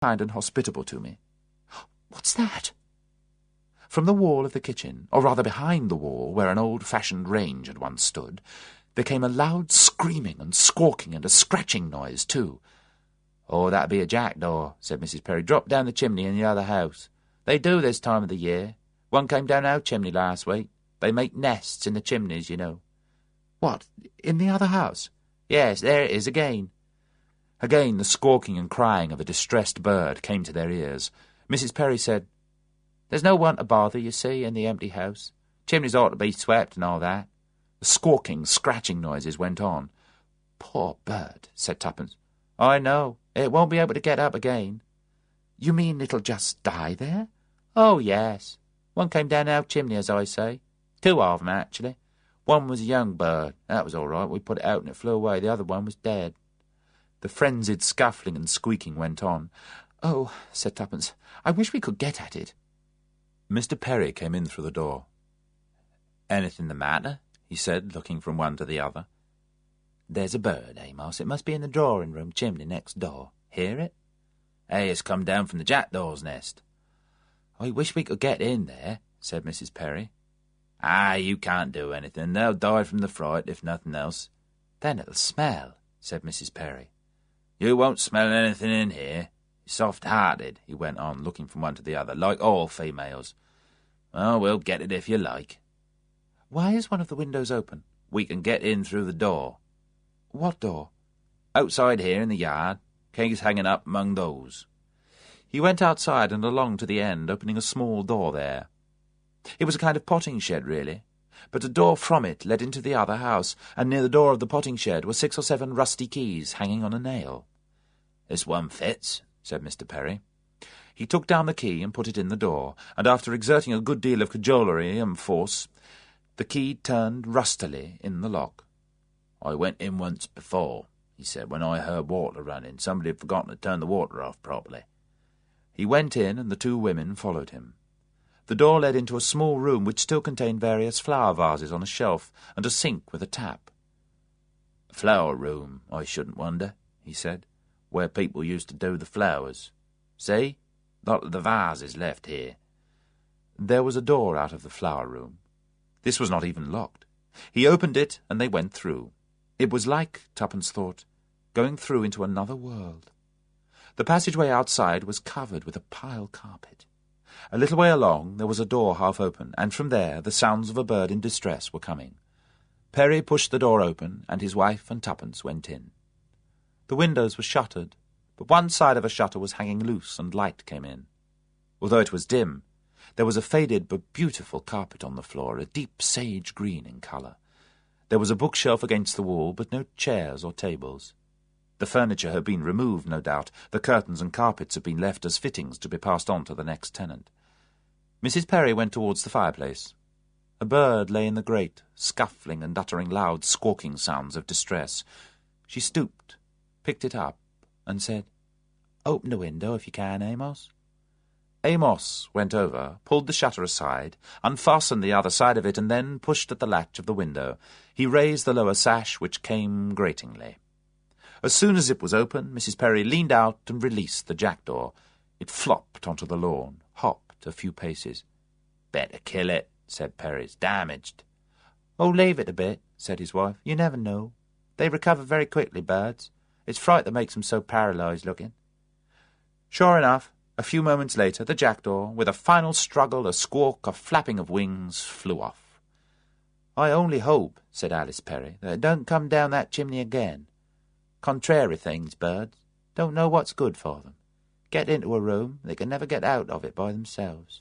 kind and hospitable to me. What's that? From the wall of the kitchen, or rather behind the wall where an old-fashioned range had once stood, there came a loud screaming and squawking and a scratching noise too. "Oh, that'd be a jackdaw," said Mrs. Perry. "Dropped down the chimney in the other house. They do this time of the year. One came down our chimney last week. They make nests in the chimneys, you know." "What, in the other house?" "Yes, there it is again." Again the squawking and crying of a distressed bird came to their ears. Mrs. Perry said, "There's no one to bother, you see, in the empty house. Chimneys ought to be swept and all that." The squawking, scratching noises went on. "Poor bird," said Tuppence. "I know. It won't be able to get up again." "You mean it'll just die there?" "Oh, yes. One came down our chimney, as I say. Two of 'em, actually. One was a young bird. That was all right. We put it out and it flew away. The other one was dead." The frenzied scuffling and squeaking went on. "Oh," said Tuppence, "I wish we could get at it." Mr. Perry came in through the door. "Anything the matter?" he said, looking from one to the other. "There's a bird, Amos. It must be in the drawing-room chimney next door. Hear it?" "Hey, it's come down from the jackdaw's nest." "I wish we could get in there," said Mrs. Perry. "Ah, you can't do anything. They'll die from the fright, if nothing else." "Then it'll smell," said Mrs. Perry. "You won't smell anything in here. You're soft-hearted," he went on, looking from one to the other, "like all females. Oh, we'll get it if you like." "Why is one of the windows open?" "We can get in through the door." "What door?" "Outside here in the yard. Kegs hanging up among those." He went outside and along to the end, opening a small door there. It was a kind of potting shed, really, but a door from it led into the other house, and near the door of the potting shed were 6 or 7 rusty keys hanging on a nail. "This one fits," said Mr. Perry. He took down the key and put it in the door, and after exerting a good deal of cajolery and force, the key turned rustily in the lock. "I went in once before," he said, "when I heard water running. Somebody had forgotten to turn the water off properly." He went in, and the 2 women followed him. The door led into a small room which still contained various flower vases on a shelf and a sink with a tap. "A flower room, I shouldn't wonder," he said, "where people used to do the flowers. See? Lot of the vases left here." There was a door out of the flower room. This was not even locked. He opened it, and they went through. It was like, Tuppence thought, going through into another world. The passageway outside was covered with a pile carpet. A little way along there was a door half open, and from there the sounds of a bird in distress were coming. Perry pushed the door open, and his wife and Tuppence went in. The windows were shuttered, but one side of a shutter was hanging loose, and light came in. Although it was dim, there was a faded but beautiful carpet on the floor, a deep sage green in colour. There was a bookshelf against the wall, but no chairs or tables. The furniture had been removed, no doubt. The curtains and carpets had been left as fittings to be passed on to the next tenant. Mrs. Perry went towards the fireplace. A bird lay in the grate, scuffling and uttering loud squawking sounds of distress. She stooped, picked it up, and said, "Open the window if you can, Amos." Amos went over, pulled the shutter aside, unfastened the other side of it, and then pushed at the latch of the window. He raised the lower sash, which came gratingly. As soon as it was open, Mrs. Perry leaned out and released the jackdaw. It flopped onto the lawn, hopped a few paces. "Better kill it," said Perry. "It's damaged." "Oh, leave it a bit," said his wife. "You never know. They recover very quickly, birds. It's fright that makes them so paralysed looking." Sure enough, a few moments later, the jackdaw, with a final struggle, a squawk, a flapping of wings, flew off. "I only hope," said Alice Perry, "that it don't come down that chimney again. Contrary things, birds. Don't know what's good for them. Get into a room, they can never get out of it by themselves.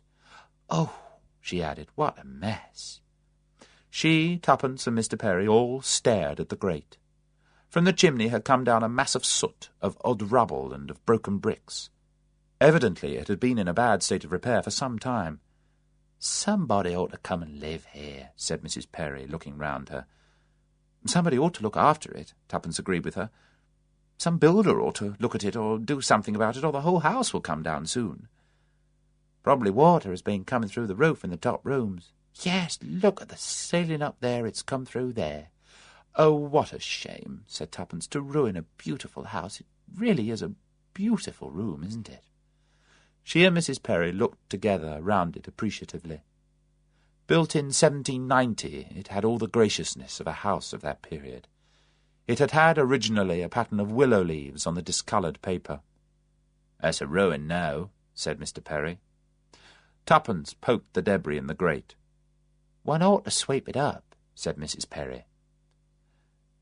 Oh," she added, "what a mess." She, Tuppence, and Mr. Perry all stared at the grate. From the chimney had come down a mass of soot, of odd rubble, and of broken bricks. Evidently it had been in a bad state of repair for some time. "Somebody ought to come and live here," said Mrs. Perry, looking round her. "Somebody ought to look after it," Tuppence agreed with her. "Some builder ought to look at it or do something about it, or the whole house will come down soon. Probably water has been coming through the roof in the top rooms. Yes, look at the ceiling up there, it's come through there. Oh, what a shame," said Tuppence, "to ruin a beautiful house. It really is a beautiful room, isn't it?" She and Mrs. Perry looked together round it appreciatively. Built in 1790, it had all the graciousness of a house of that period. It had had originally a pattern of willow leaves on the discoloured paper. "That's a ruin now," said Mr. Perry. Tuppence poked the debris in the grate. "One ought to sweep it up," said Mrs. Perry.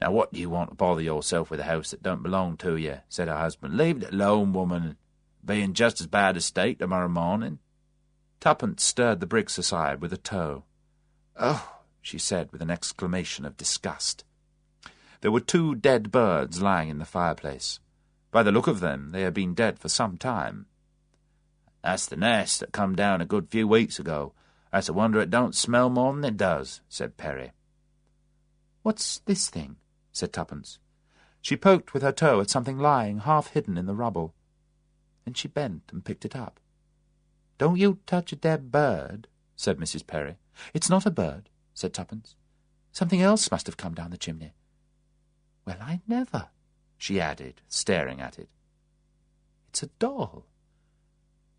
"Now what do you want to bother yourself with a house that don't belong to you?" said her husband. "Leave it alone, woman. Be in just as bad a state tomorrow morning." Tuppence stirred the bricks aside with a toe. "Oh!" she said with an exclamation of disgust. There were 2 dead birds lying in the fireplace. By the look of them, they had been dead for some time. "That's the nest that come down a good few weeks ago. That's a wonder it don't smell more than it does," said Perry. "What's this thing?" said Tuppence. She poked with her toe at something lying half hidden in the rubble. Then she bent and picked it up. "Don't you touch a dead bird," said Mrs. Perry. "It's not a bird," said Tuppence. "Something else must have come down the chimney." "Well, I never," she added, staring at it. "It's a doll.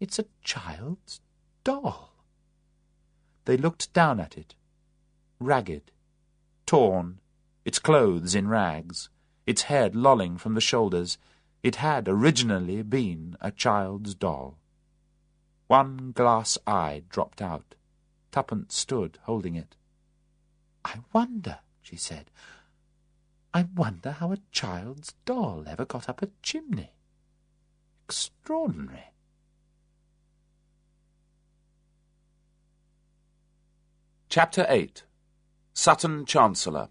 It's a child's doll." They looked down at it, ragged, torn, its clothes in rags, its head lolling from the shoulders. It had originally been a child's doll. One glass eye dropped out. Tuppence stood holding it. "I wonder," she said, "I wonder how a child's doll ever got up a chimney. Extraordinary." Chapter 8. Sutton Chancellor.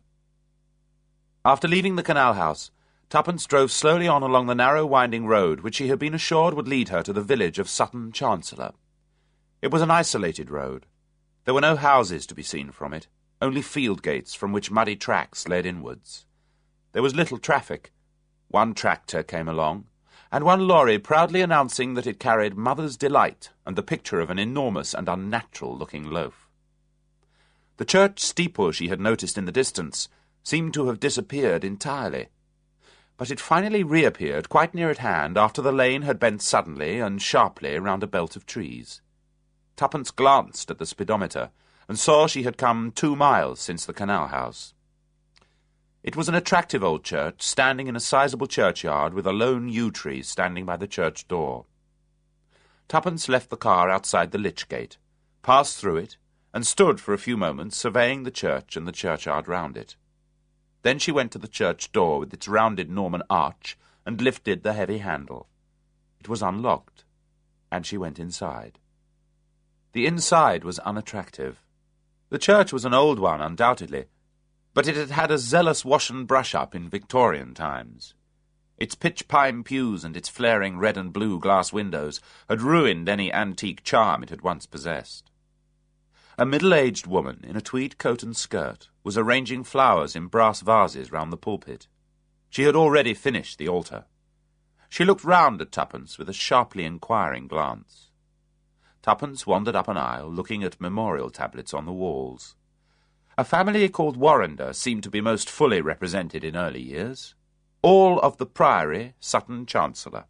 After leaving the canal house, Tuppence drove slowly on along the narrow winding road which she had been assured would lead her to the village of Sutton Chancellor. It was an isolated road. There were no houses to be seen from it, only field gates from which muddy tracks led inwards. There was little traffic. One tractor came along, and one lorry proudly announcing that it carried Mother's Delight and the picture of an enormous and unnatural-looking loaf. The church steeple she had noticed in the distance seemed to have disappeared entirely, but it finally reappeared quite near at hand after the lane had bent suddenly and sharply round a belt of trees. Tuppence glanced at the speedometer and saw she had come 2 miles since the canal house. It was an attractive old church, standing in a sizable churchyard with a lone yew tree standing by the church door. Tuppence left the car outside the lich gate, passed through it, and stood for a few moments surveying the church and the churchyard round it. Then she went to the church door with its rounded Norman arch and lifted the heavy handle. It was unlocked, and she went inside. The inside was unattractive. The church was an old one, undoubtedly, but it had had a zealous wash-and-brush-up in Victorian times. Its pitch-pine pews and its flaring red and blue glass windows had ruined any antique charm it had once possessed. A middle-aged woman in a tweed coat and skirt was arranging flowers in brass vases round the pulpit. She had already finished the altar. She looked round at Tuppence with a sharply inquiring glance. Tuppence wandered up an aisle, looking at memorial tablets on the walls. A family called Warrender seemed to be most fully represented in early years. All of the Priory, Sutton Chancellor.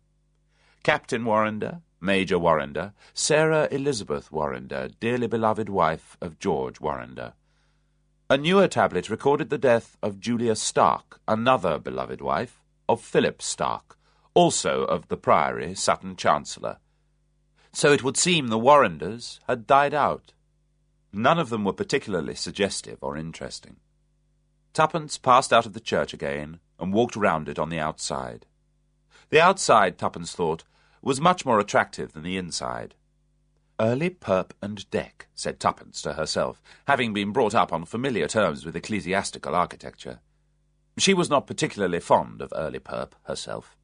Captain Warrender, Major Warrender, Sarah Elizabeth Warrender, dearly beloved wife of George Warrender. A newer tablet recorded the death of Julia Stark, another beloved wife, of Philip Stark, also of the Priory, Sutton Chancellor. So it would seem the Warrenders had died out. None of them were particularly suggestive or interesting. Tuppence passed out of the church again and walked round it on the outside. The outside, Tuppence thought, was much more attractive than the inside. Early perp and deck, said Tuppence to herself, having been brought up on familiar terms with ecclesiastical architecture. She was not particularly fond of early perp herself.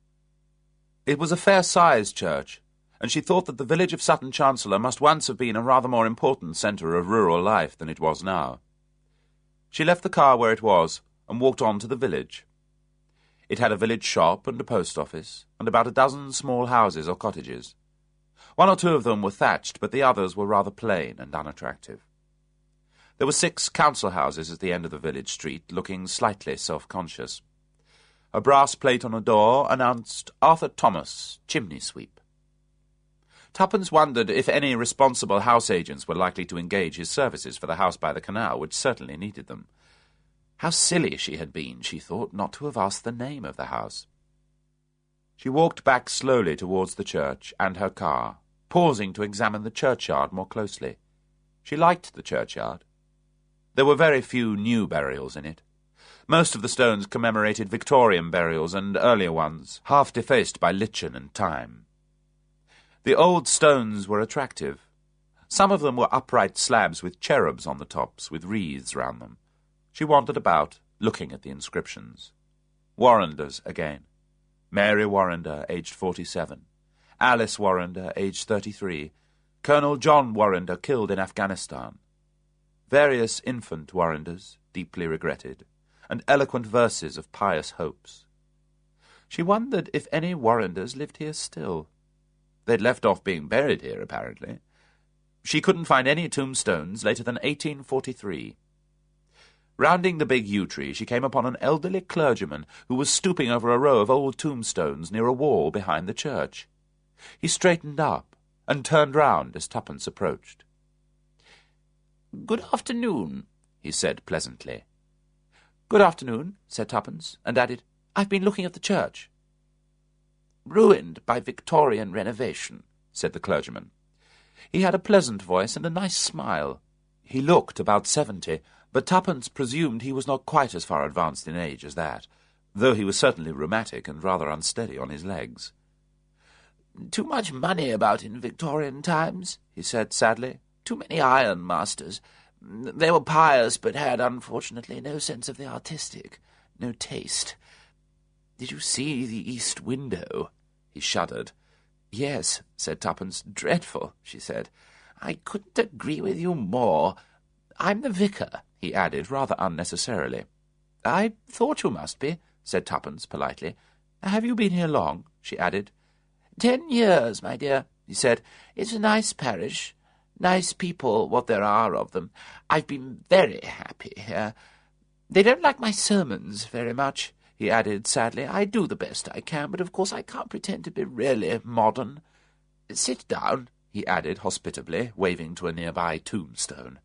It was a fair-sized church, and she thought that the village of Sutton Chancellor must once have been a rather more important centre of rural life than it was now. She left the car where it was and walked on to the village. It had a village shop and a post office, and about a dozen small houses or cottages. 1 or 2 of them were thatched, but the others were rather plain and unattractive. There were 6 council houses at the end of the village street, looking slightly self-conscious. A brass plate on a door announced Arthur Thomas, chimney sweep. Tuppence wondered if any responsible house agents were likely to engage his services for the house by the canal, which certainly needed them. How silly she had been, she thought, not to have asked the name of the house. She walked back slowly towards the church and her car, pausing to examine the churchyard more closely. She liked the churchyard. There were very few new burials in it. Most of the stones commemorated Victorian burials and earlier ones, half defaced by lichen and time. The old stones were attractive. Some of them were upright slabs with cherubs on the tops, with wreaths round them. She wandered about, looking at the inscriptions. Warrenders again. Mary Warrender, aged 47. Alice Warrender, aged 33. Colonel John Warrender, killed in Afghanistan. Various infant Warrenders, deeply regretted, and eloquent verses of pious hopes. She wondered if any Warrenders lived here still. They'd left off being buried here, apparently. She couldn't find any tombstones later than 1843. Rounding the big yew tree, she came upon an elderly clergyman who was stooping over a row of old tombstones near a wall behind the church. He straightened up and turned round as Tuppence approached. "Good afternoon," he said pleasantly. "Good afternoon," said Tuppence, and added, "I've been looking at the church." "Ruined by Victorian renovation," said the clergyman. He had a pleasant voice and a nice smile. He looked about 70, but Tuppence presumed he was not quite as far advanced in age as that, though he was certainly rheumatic and rather unsteady on his legs. "Too much money about in Victorian times," he said sadly. "Too many ironmasters. They were pious, but had, unfortunately, no sense of the artistic, no taste. Did you see the east window?" He shuddered. "Yes," said Tuppence. "Dreadful," she said. "I couldn't agree with you more. I'm the vicar," he added, rather unnecessarily. "I thought you must be," said Tuppence politely. "Have you been here long?" she added. 10 years, my dear," he said. "It's a nice parish. Nice people, what there are of them. I've been very happy here. They don't like my sermons very much," he added sadly. "I do the best I can, but of course I can't pretend to be really modern. Sit down," he added hospitably, waving to a nearby tombstone.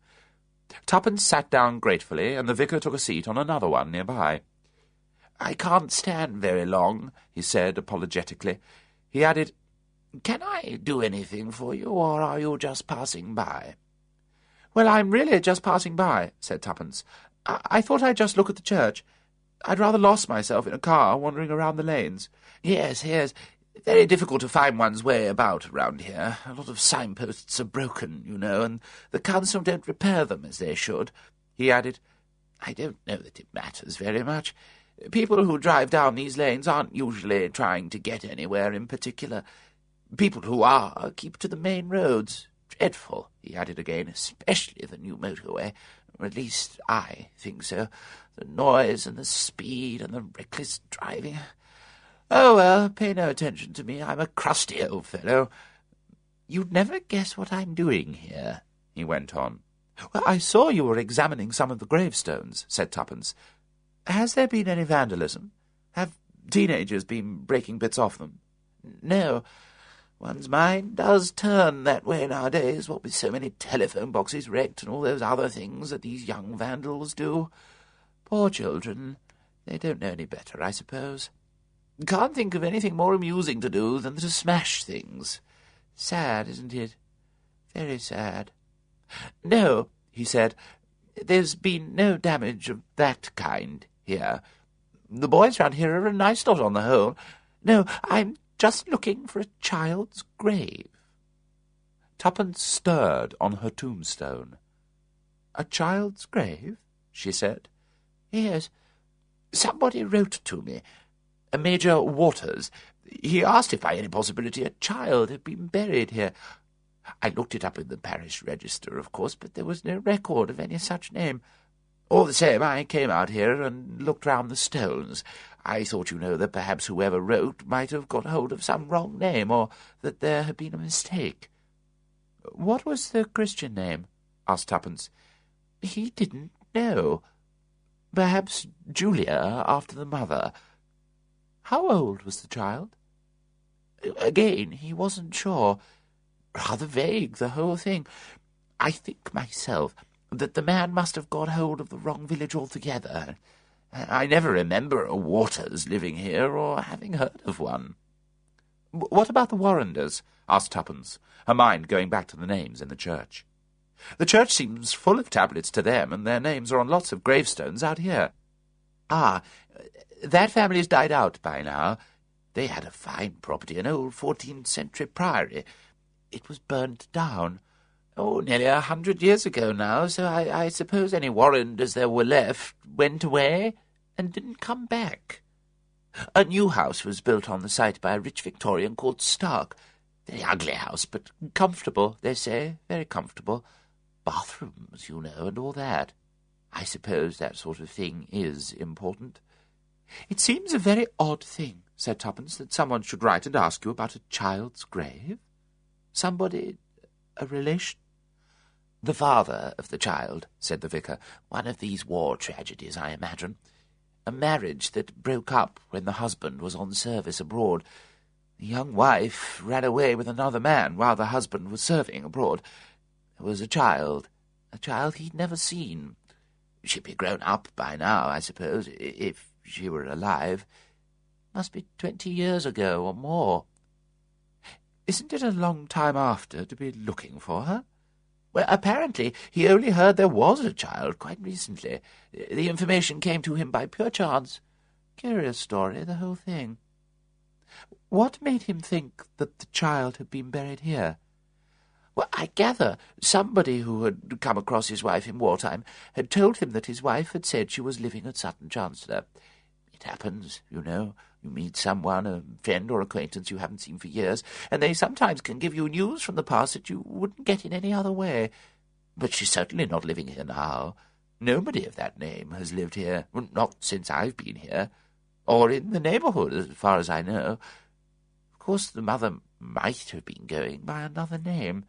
Tuppence sat down gratefully, and the vicar took a seat on another one nearby. "I can't stand very long," he said apologetically. He added, "Can I do anything for you, or are you just passing by?" "Well, I'm really just passing by," said Tuppence. I thought I'd just look at the church. I'd rather lost myself in a car wandering around the lanes." Yes. Very difficult to find one's way about around here. A lot of signposts are broken, you know, and the council don't repair them as they should," he added. "I don't know that it matters very much. People who drive down these lanes aren't usually trying to get anywhere in particular. People who are keep to the main roads. Dreadful," he added again, "especially the new motorway. Or at least I think so. The noise and the speed and the reckless driving. Oh, well, pay no attention to me. I'm a crusty old fellow. You'd never guess what I'm doing here," he went on. "Well, I saw you were examining some of the gravestones," said Tuppence. "Has there been any vandalism? Have teenagers been breaking bits off them?" "No. One's mind does turn that way nowadays, what with so many telephone boxes wrecked and all those other things that these young vandals do. Poor children. They don't know any better, I suppose. Can't think of anything more amusing to do than to smash things. Sad, isn't it? Very sad." "No," he said. "There's been no damage of that kind here. The boys round here are a nice lot on the whole. No, I'm just looking for a child's grave." Tuppence stirred on her tombstone. "A child's grave?" she said. "Yes. Somebody wrote to me. A Major Waters. He asked if by any possibility a child had been buried here. I looked it up in the parish register, of course, but there was no record of any such name. All the same, I came out here and looked round the stones. I thought, you know, that perhaps whoever wrote might have got hold of some wrong name, or that there had been a mistake." "What was the Christian name?" asked Tuppence. "He didn't know. Perhaps Julia, after the mother." "How old was the child?" "Again, he wasn't sure. rather vague, the whole thing. I think myself that the man must have got hold of the wrong village altogether. I never remember a Waters living here or having heard of one." "What about the Warrenders?" asked Tuppence, her mind going back to the names in the church. "The church seems full of tablets to them, and their names are on lots of gravestones out here." "Ah, that family's died out by now. They had a fine property, an old 14th century priory. It was burned down. Nearly 100 years ago now, so I suppose any Warrenders there were left went away and didn't come back. A new house was built on the site by a rich Victorian called Stark. Very ugly house, but comfortable, they say, very comfortable. Bathrooms, you know, and all that. I suppose that sort of thing is important." "It seems a very odd thing," said Tuppence, "that someone should write and ask you about a child's grave." "Somebody, a relation?" "The father of the child," said the vicar. "One of these war tragedies, I imagine. A marriage that broke up when the husband was on service abroad. The young wife ran away with another man while the husband was serving abroad. There was a child he'd never seen. She'd be grown up by now, I suppose, if she were alive. Must be 20 years ago or more." "Isn't it a long time after to be looking for her?" "Well, apparently he only heard there was a child quite recently. The information came to him by pure chance. Curious story, the whole thing." "What made him think that the child had been buried here?" "Well, I gather somebody who had come across his wife in wartime had told him that his wife had said she was living at Sutton Chancellor. It happens, you know. You meet someone, a friend or acquaintance you haven't seen for years, and they sometimes can give you news from the past that you wouldn't get in any other way. But she's certainly not living here now. Nobody of that name has lived here, not since I've been here, or in the neighbourhood, as far as I know. Of course, the mother might have been going by another name.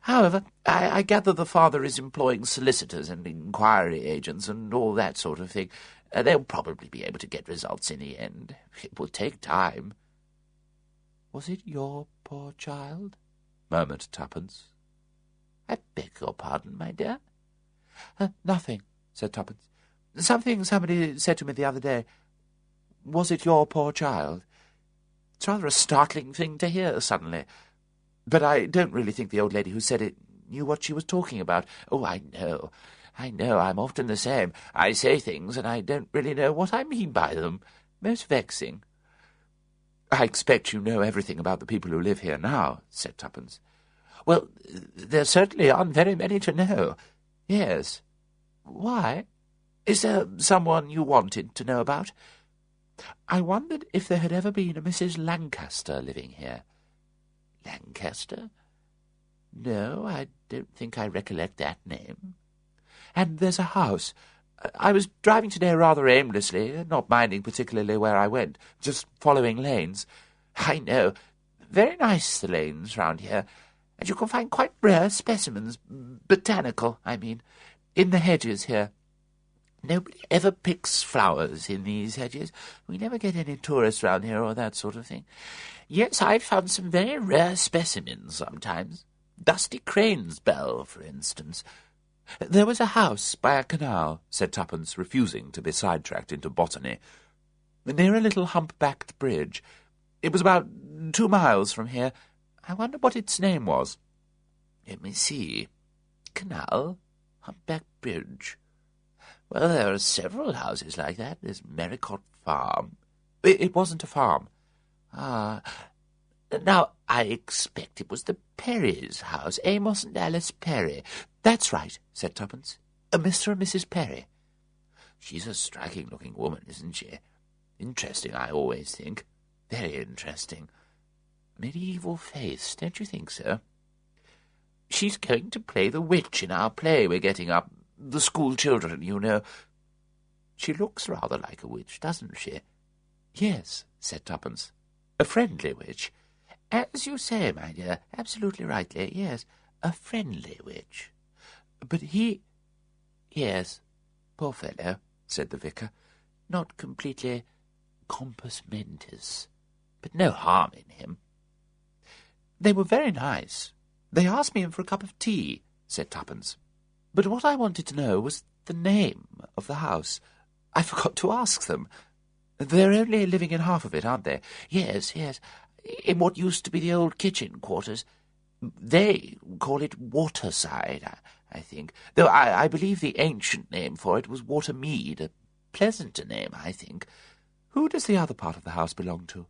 However, I gather the father is employing solicitors and inquiry agents and all that sort of thing. They'll probably be able to get results in the end. It will take time." "Was it your poor child?" murmured Tuppence. "I beg your pardon, my dear?" "Nothing," said Tuppence. "Something somebody said to me the other day. Was it your poor child? It's rather a startling thing to hear suddenly. But I don't really think the old lady who said it knew what she was talking about." "Oh, I know. I'm often the same. I say things, and I don't really know what I mean by them. Most vexing." "I expect you know everything about the people who live here now," said Tuppence. "Well, there certainly aren't very many to know. Yes. Why? Is there someone you wanted to know about?" "I wondered if there had ever been a Mrs. Lancaster living here." "Lancaster? No, I don't think I recollect that name." "And there's a house. I was driving today rather aimlessly, not minding particularly where I went, just following lanes." "I know. Very nice, the lanes round here. And you can find quite rare specimens, botanical, I mean, in the hedges here. Nobody ever picks flowers in these hedges. We never get any tourists round here or that sort of thing. Yes, I've found some very rare specimens sometimes. Dusty crane's bell, for instance." "There was a house by a canal," said Tuppence, refusing to be sidetracked into botany, "near a little hump-backed bridge. It was about 2 miles from here. I wonder what its name was." "Let me see. Canal, hump-backed bridge. Well, there are several houses like that. There's Merricott Farm." It wasn't a farm." "Ah. Now, I expect it was the Perrys' house, Amos and Alice Perry." "That's right," said Tuppence. "Mr. and Mrs. Perry. She's a striking-looking woman, isn't she? Interesting, I always think. Very interesting. Medieval face, don't you think so? She's going to play the witch in our play we're getting up. The school children, you know. She looks rather like a witch, doesn't she?" "Yes," said Tuppence. "A friendly witch. As you say, my dear, absolutely rightly, yes, a friendly witch. But he—" "Yes, poor fellow," said the vicar. "Not completely compos mentis, but no harm in him." They were very nice. They asked me in for a cup of tea, said Tuppence. But what I wanted to know was the name of the house. I forgot to ask them. They're only living in half of it, aren't they? Yes, yes. In what used to be the old kitchen quarters. They call it Waterside, I think. Though I believe the ancient name for it was Watermead, a pleasanter name, I think. Who does the other part of the house belong to?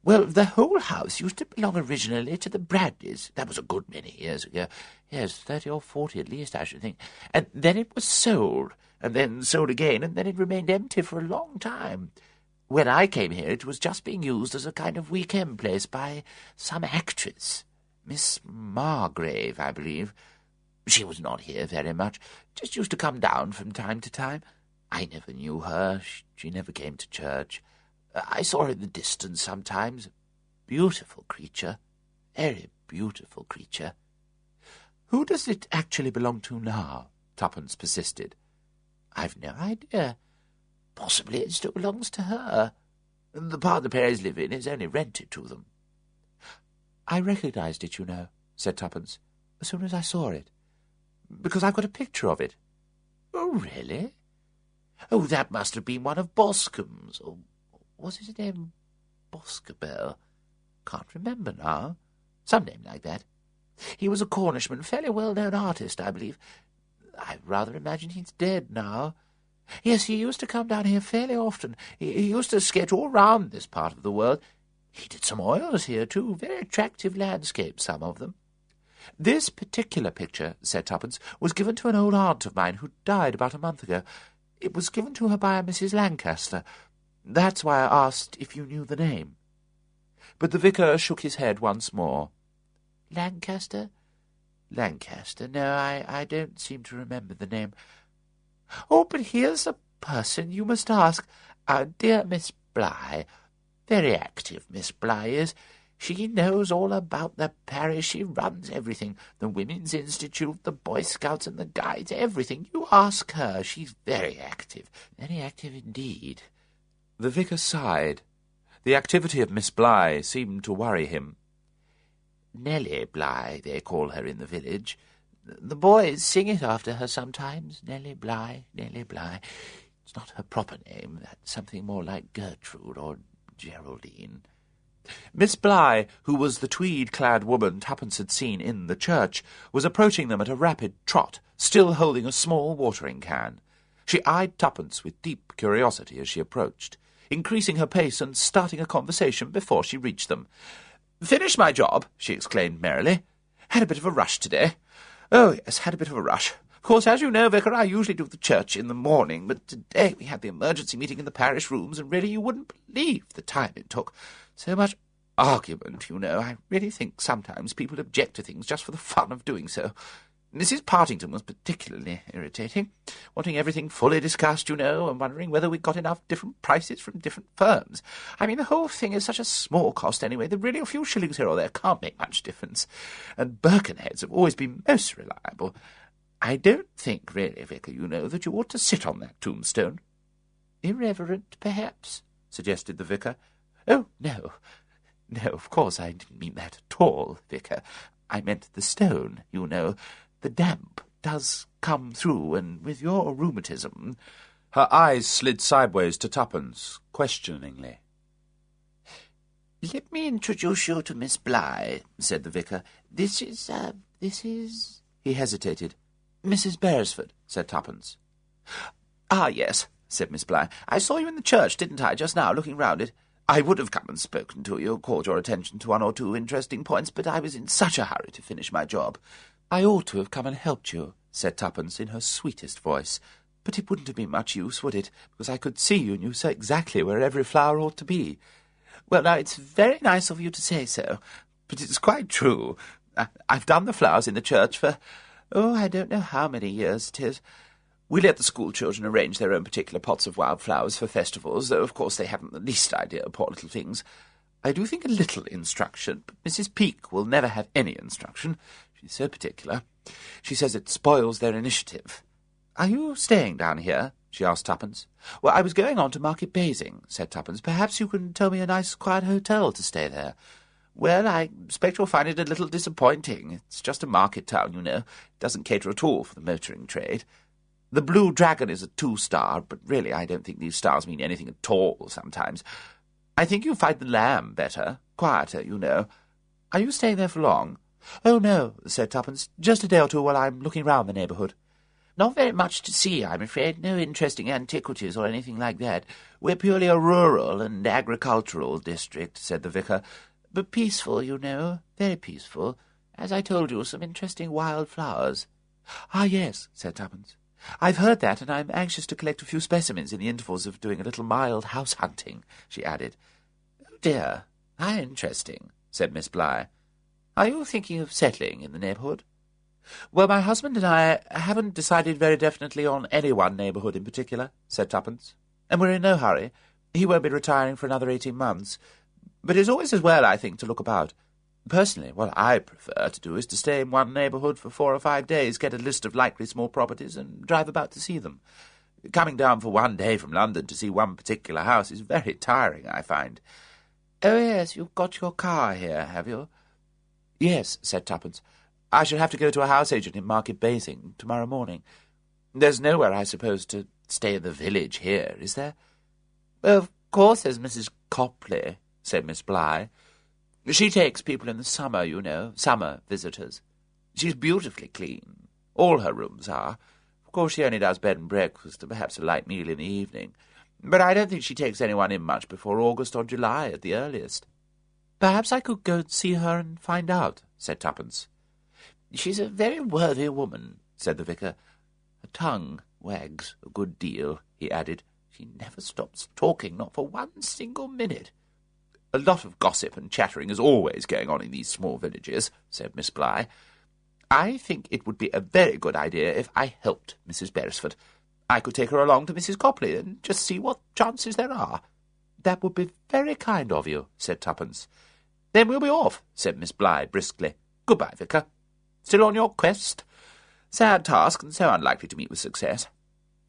Well, the whole house used to belong originally to the Bradleys. That was a good many years ago. Yes, 30 or 40 at least, I should think. And then it was sold, and then sold again, and then it remained empty for a long time. When I came here, it was just being used as a kind of weekend place by some actress. Miss Margrave, I believe. She was not here very much, just used to come down from time to time. I never knew her. She never came to church. I saw her in the distance sometimes. Beautiful creature. Very beautiful creature. Who does it actually belong to now? Tuppence persisted. I've no idea. Possibly it still belongs to her. The part the Perrys live in is only rented to them. I recognised it, you know, said Tuppence, as soon as I saw it, because I've got a picture of it. Oh, really? Oh, that must have been one of Boscombe's, or was his name Boscobel? Can't remember now. Some name like that. He was a Cornishman, fairly well-known artist, I believe. I rather imagine he's dead now. Yes, he used to come down here fairly often. He used to sketch all round this part of the world. He did some oils here, too. Very attractive landscapes, some of them. This particular picture, said Tuppence, was given to an old aunt of mine who died about a month ago. It was given to her by a Mrs. Lancaster. That's why I asked if you knew the name. But the vicar shook his head once more. Lancaster? Lancaster? No, I don't seem to remember the name. Oh, but here's a person you must ask. Our dear Miss Bligh. Very active, Miss Bligh is. She knows all about the parish. She runs everything. The Women's Institute, the Boy Scouts and the Guides, everything. You ask her. She's very active indeed. The vicar sighed. The activity of Miss Bligh seemed to worry him. Nellie Bligh, they call her in the village. The boys sing it after her sometimes. Nellie Bligh, Nellie Bligh. It's not her proper name. That's something more like Gertrude or Geraldine. Miss Bligh, who was the tweed-clad woman Tuppence had seen in the church, was approaching them at a rapid trot, still holding a small watering can. She eyed Tuppence with deep curiosity as she approached, increasing her pace and starting a conversation before she reached them. "Finished my job," she exclaimed merrily. "Had a bit of a rush today. Oh, yes, had a bit of a rush. Of course, as you know, Vicar, I usually do the church in the morning, but today we had the emergency meeting in the parish rooms, and really you wouldn't believe the time it took. So much argument, you know. I really think sometimes people object to things just for the fun of doing so. Mrs. Partington was particularly irritating, wanting everything fully discussed, you know, and wondering whether we got enough different prices from different firms. I mean, the whole thing is such a small cost anyway that really a few shillings here or there can't make much difference. And Birkenheads have always been most reliable. I don't think, really, Vicar, you know, that you ought to sit on that tombstone." "Irreverent, perhaps?" suggested the vicar. "Oh, no. No, of course I didn't mean that at all, Vicar. I meant the stone, you know. The damp does come through, and with your rheumatism—" Her eyes slid sideways to Tuppence, questioningly. "Let me introduce you to Miss Bligh," said the vicar. This is... He hesitated. "Mrs. Beresford," said Tuppence. "Ah, yes," said Miss Bligh. "I saw you in the church, didn't I, just now, looking round it? I would have come and spoken to you, called your attention to one or two interesting points, but I was in such a hurry to finish my job." "I ought to have come and helped you," said Tuppence in her sweetest voice, "but it wouldn't have been much use, would it, because I could see you knew so exactly where every flower ought to be." "Well, now, it's very nice of you to say so, but it's quite true. I've done the flowers in the church for, I don't know how many years it is. We let the school children arrange their own particular pots of wild flowers for festivals, though, of course, they haven't the least idea, poor little things. I do think a little instruction, but Mrs. Peake will never have any instruction. She's so particular. She says it spoils their initiative. Are you staying down here?" she asked Tuppence. "Well, I was going on to Market Basing," said Tuppence. "Perhaps you can tell me a nice quiet hotel to stay there." Well, I expect you'll find it a little disappointing. It's just a market town, you know. It doesn't cater at all for the motoring trade. The Blue Dragon is a 2-star, but really I don't think these stars mean anything at all sometimes. I think you'll find the Lamb better, quieter, you know. Are you staying there for long? Oh, no, said Tuppence. Just a day or two while I'm looking round the neighbourhood. Not very much to see, I'm afraid. No interesting antiquities or anything like that. We're purely a rural and agricultural district, said the vicar. But peaceful, you know, very peaceful. As I told you, some interesting wild flowers. Ah, yes, said Tuppence. I've heard that, and I'm anxious to collect a few specimens in the intervals of doing a little mild house-hunting, she added. Oh, dear, how interesting, said Miss Bligh. Are you thinking of settling in the neighbourhood? Well, my husband and I haven't decided very definitely on any one neighbourhood in particular, said Tuppence, and we're in no hurry. He won't be retiring for another 18 months. But it's always as well, I think, to look about. Personally, what I prefer to do is to stay in one neighbourhood for 4 or 5 days, get a list of likely small properties, and drive about to see them. Coming down for 1 day from London to see one particular house is very tiring, I find. Oh, yes, you've got your car here, have you? Yes, said Tuppence. I shall have to go to a house agent in Market Basing tomorrow morning. There's nowhere, I suppose, to stay in the village here, is there? Of course there's Mrs. Copley, said Miss Bligh. She takes people in the summer, you know, summer visitors. She's beautifully clean. All her rooms are. Of course she only does bed and breakfast and perhaps a light meal in the evening. But I don't think she takes anyone in much before August or July at the earliest. Perhaps I could go and see her and find out, said Tuppence. She's a very worthy woman, said the vicar. Her tongue wags a good deal, he added. She never stops talking, not for 1 single minute. A lot of gossip and chattering is always going on in these small villages, said Miss Bligh. I think it would be a very good idea if I helped Mrs. Beresford. I could take her along to Mrs. Copley and just see what chances there are. That would be very kind of you, said Tuppence. Then we'll be off, said Miss Bligh briskly. Goodbye, vicar. Still on your quest? Sad task, and so unlikely to meet with success.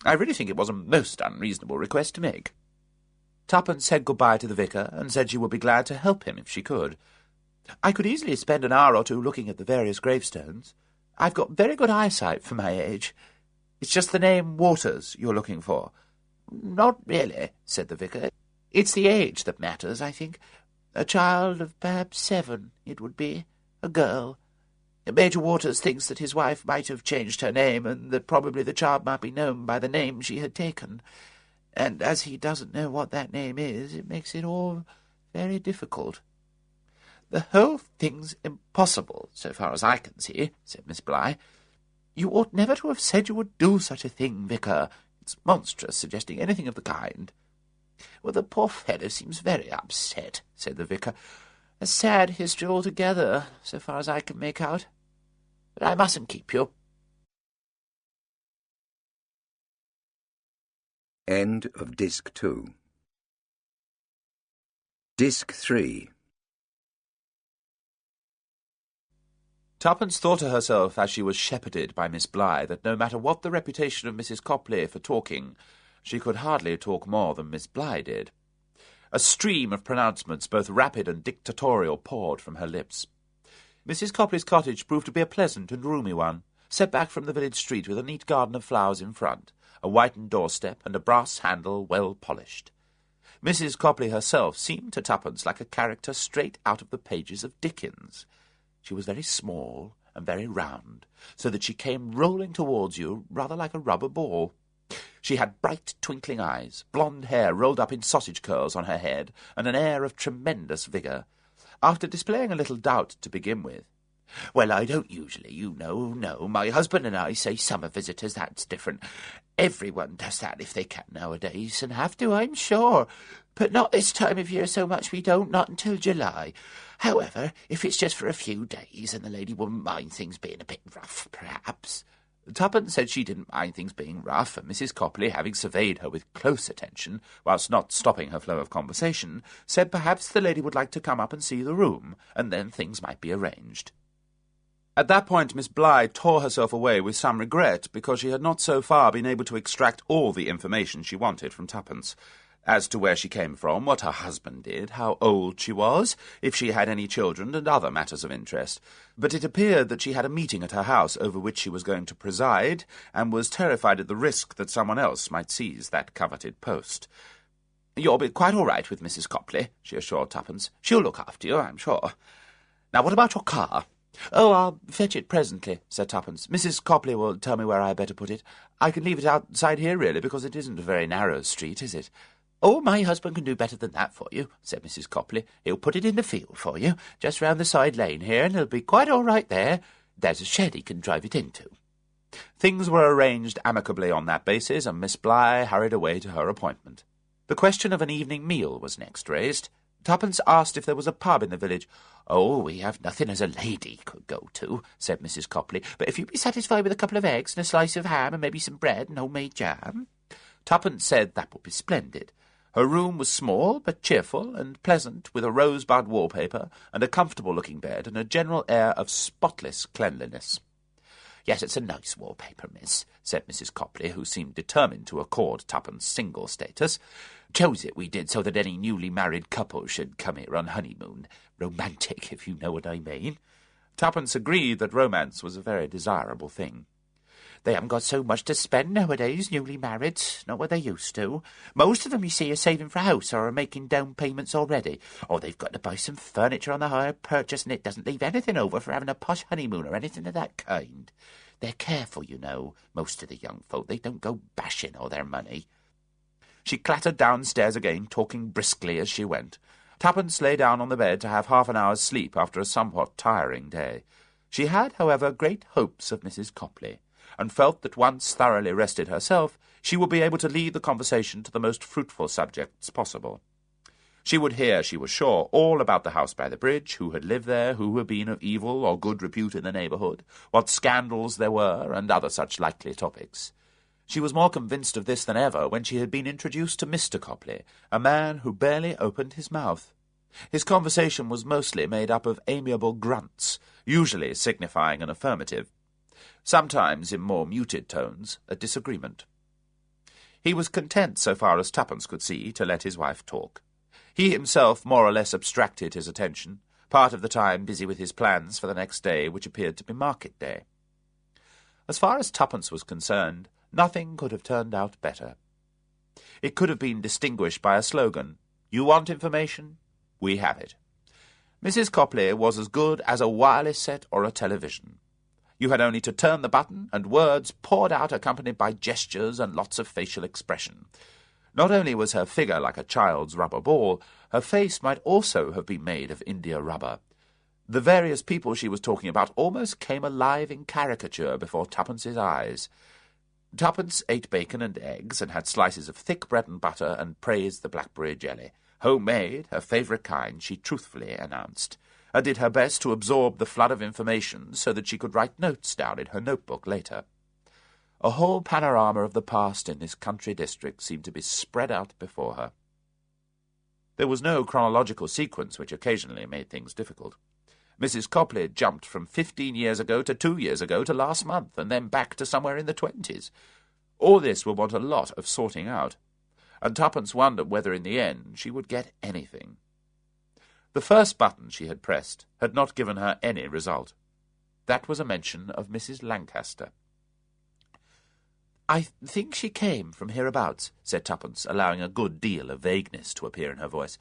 I really think it was a most unreasonable request to make. Tuppence said good-bye to the vicar, and said she would be glad to help him if she could. I could easily spend an hour or two looking at the various gravestones. I've got very good eyesight for my age. It's just the name Waters you're looking for. Not really, said the vicar. It's the age that matters, I think. A child of perhaps 7, it would be. A girl. Major Waters thinks that his wife might have changed her name, and that probably the child might be known by the name she had taken. And as he doesn't know what that name is, it makes it all very difficult. The whole thing's impossible, so far as I can see, said Miss Bligh. You ought never to have said you would do such a thing, vicar. It's monstrous suggesting anything of the kind. Well, the poor fellow seems very upset, said the vicar. A sad history altogether, so far as I can make out. But I mustn't keep you. End of Disc 2. Disc 3. Tuppence thought to herself as she was shepherded by Miss Bligh that no matter what the reputation of Mrs. Copley for talking, she could hardly talk more than Miss Bligh did. A stream of pronouncements, both rapid and dictatorial, poured from her lips. Mrs. Copley's cottage proved to be a pleasant and roomy one, set back from the village street with a neat garden of flowers in front, a whitened doorstep, and a brass handle well polished. Mrs. Copley herself seemed to Tuppence like a character straight out of the pages of Dickens. She was very small and very round, so that she came rolling towards you rather like a rubber ball. She had bright, twinkling eyes, blonde hair rolled up in sausage curls on her head, and an air of tremendous vigour. After displaying a little doubt to begin with, "Well, I don't usually, you know, no. My husband and I say summer visitors, that's different. Everyone does that if they can nowadays, and have to, I'm sure. But not this time of year so much we don't, not until July. However, if it's just for a few days, and the lady wouldn't mind things being a bit rough, perhaps." Tuppence said she didn't mind things being rough, and Mrs. Copley, having surveyed her with close attention, whilst not stopping her flow of conversation, said perhaps the lady would like to come up and see the room, and then things might be arranged. At that point Miss Bligh tore herself away with some regret, because she had not so far been able to extract all the information she wanted from Tuppence. as to where she came from, what her husband did, how old she was, if she had any children, and other matters of interest. But it appeared that she had a meeting at her house over which she was going to preside, and was terrified at the risk that someone else might seize that coveted post. "You'll be quite all right with Mrs. Copley," she assured Tuppence. "She'll look after you, I'm sure. Now, what about your car?" "Oh, I'll fetch it presently," said Tuppence. "Mrs. Copley will tell me where I had better put it. I can leave it outside here, really, because it isn't a very narrow street, is it?" "Oh, my husband can do better than that for you," said Mrs. Copley. "He'll put it in the field for you, just round the side lane here, and it'll be quite all right there. There's a shed he can drive it into." Things were arranged amicably on that basis, and Miss Bligh hurried away to her appointment. The question of an evening meal was next raised. Tuppence asked if there was a pub in the village. "Oh, we have nothing as a lady could go to," said Mrs. Copley, "but if you'd be satisfied with a couple of eggs and a slice of ham and maybe some bread and homemade jam." Tuppence said that would be splendid. Her room was small, but cheerful and pleasant, with a rosebud wallpaper and a comfortable-looking bed and a general air of spotless cleanliness. "Yes, it's a nice wallpaper, miss," said Mrs. Copley, who seemed determined to accord Tuppence single status. "Chose it, we did, so that any newly married couple should come here on honeymoon. Romantic, if you know what I mean." Tuppence agreed that romance was a very desirable thing. "They haven't got so much to spend nowadays, newly married, not what they used to. Most of them, you see, are saving for a house or are making down payments already. Or they've got to buy some furniture on the hire purchase, and it doesn't leave anything over for having a posh honeymoon or anything of that kind. They're careful, you know, most of the young folk. They don't go bashing all their money." She clattered downstairs again, talking briskly as she went. Tuppence lay down on the bed to have half an hour's sleep after a somewhat tiring day. She had, however, great hopes of Mrs. Copley, and felt that once thoroughly rested herself, she would be able to lead the conversation to the most fruitful subjects possible. She would hear, she was sure, all about the house by the bridge, who had lived there, who had been of evil or good repute in the neighbourhood, what scandals there were, and other such likely topics. She was more convinced of this than ever when she had been introduced to Mr. Copley, a man who barely opened his mouth. His conversation was mostly made up of amiable grunts, usually signifying an affirmative, sometimes in more muted tones, a disagreement. He was content, so far as Tuppence could see, to let his wife talk. He himself more or less abstracted his attention, part of the time busy with his plans for the next day, which appeared to be market day. As far as Tuppence was concerned, nothing could have turned out better. It could have been distinguished by a slogan: "You want information? We have it." Mrs. Copley was as good as a wireless set or a television. You had only to turn the button, and words poured out accompanied by gestures and lots of facial expression. Not only was her figure like a child's rubber ball, her face might also have been made of India rubber. The various people she was talking about almost came alive in caricature before Tuppence's eyes. Tuppence ate bacon and eggs, and had slices of thick bread and butter, and praised the blackberry jelly. Homemade, her favourite kind, she truthfully announced, and did her best to absorb the flood of information so that she could write notes down in her notebook later. A whole panorama of the past in this country district seemed to be spread out before her. There was no chronological sequence, which occasionally made things difficult. Mrs. Copley jumped from 15 years ago to 2 years ago to last month, and then back to somewhere in the 20s. All this would want a lot of sorting out, and Tuppence wondered whether in the end she would get anything. The first button she had pressed had not given her any result. That was a mention of Mrs. Lancaster. "I think she came from hereabouts," said Tuppence, allowing a good deal of vagueness to appear in her voice.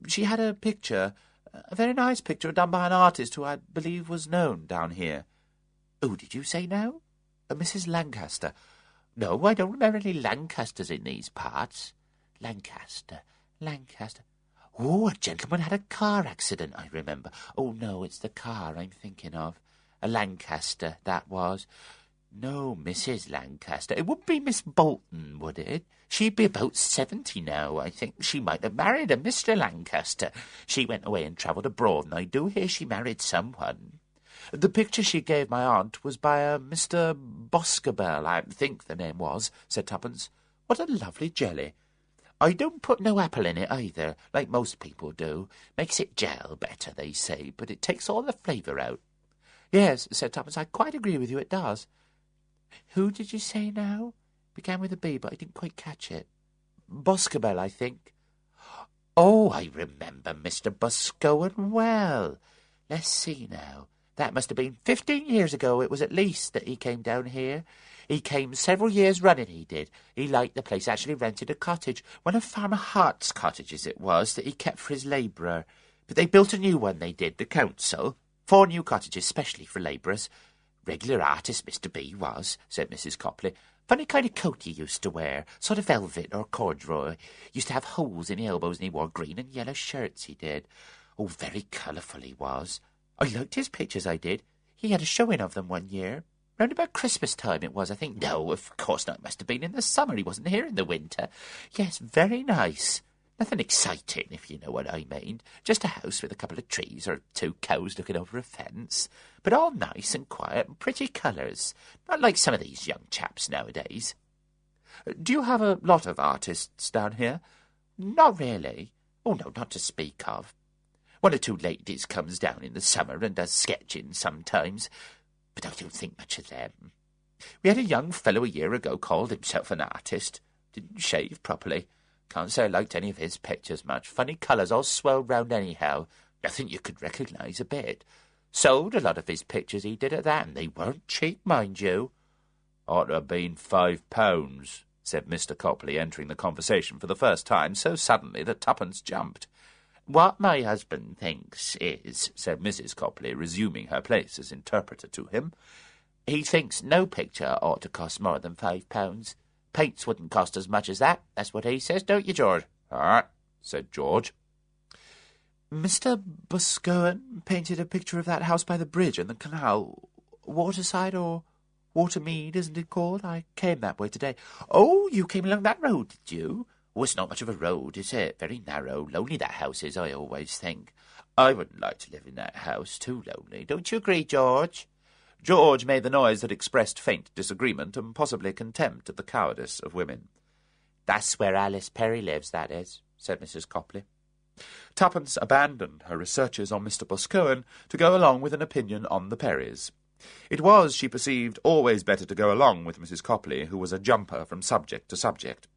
"She had a picture, a very nice picture, done by an artist who I believe was known down here." "Who did you say now?" "Mrs. Lancaster." "No, I don't remember any Lancasters in these parts." Lancaster. Oh, a gentleman had a car accident, I remember. Oh, no, it's the car I'm thinking of. A Lancaster, that was. No, Mrs. Lancaster. It wouldn't be Miss Bolton, would it? She'd be about 70 now, I think. She might have married a Mr. Lancaster. She went away and travelled abroad, and I do hear she married someone. The picture she gave my aunt was by a Mr. Boscobel, I think the name was," said Tuppence. "What a lovely jelly. I don't put no apple in it either, like most people do. Makes it gel better, they say, but it takes all the flavour out." "Yes," said Tuppence, "I quite agree with you, it does." "Who did you say now?" "Began with a B, but I didn't quite catch it." Boscobel, I think. Oh, I remember Mr. Boscowan well. Let's see now. That must have been 15 years ago, it was at least, that he came down here. He came several years running, he did. He liked the place, actually rented a cottage, one of Farmer Hart's cottages it was, that he kept for his labourer. But they built a new one, they did, the council. 4 new cottages, specially for labourers. Regular artist, Mr. B was, said Mrs. Copley. Funny kind of coat he used to wear, sort of velvet or corduroy. Used to have holes in the elbows, and he wore green and yellow shirts, he did. Oh, very colourful he was. I liked his pictures, I did. He had a showing of them one year. Round about Christmas time it was, I think. No, of course not. It must have been in the summer. He wasn't here in the winter. Yes, very nice. Nothing exciting, if you know what I mean. Just a house with a couple of trees or 2 cows looking over a fence. But all nice and quiet and pretty colours. Not like some of these young chaps nowadays. Do you have a lot of artists down here? Not really. Oh, no, not to speak of. 1 or 2 ladies comes down in the summer and does sketching sometimes, but I don't think much of them. We had a young fellow a year ago called himself an artist. Didn't shave properly. Can't say I liked any of his pictures much. Funny colours all swirled round anyhow. Nothing you could recognise a bit. Sold a lot of his pictures he did at that, and they weren't cheap, mind you. Ought to have been £5, said Mr. Copley, entering the conversation for the first time so suddenly that Tuppence jumped. What my husband thinks is, said Mrs. Copley, resuming her place as interpreter to him, he thinks no picture ought to cost more than £5. Paints wouldn't cost as much as that. That's what he says, don't you, George? Ah, said George. Mr. Boscowan painted a picture of that house by the bridge and the canal. Waterside or Watermead, isn't it called? I came that way today. Oh, you came along that road, did you? Oh, it's not much of a road, is it? Very narrow. Lonely that house is, I always think. I wouldn't like to live in that house. Too lonely. Don't you agree, George? George made the noise that expressed faint disagreement and possibly contempt at the cowardice of women. That's where Alice Perry lives, that is, said Mrs. Copley. Tuppence abandoned her researches on Mr. Boscowan to go along with an opinion on the Perrys. It was, she perceived, always better to go along with Mrs. Copley, who was a jumper from subject to subject.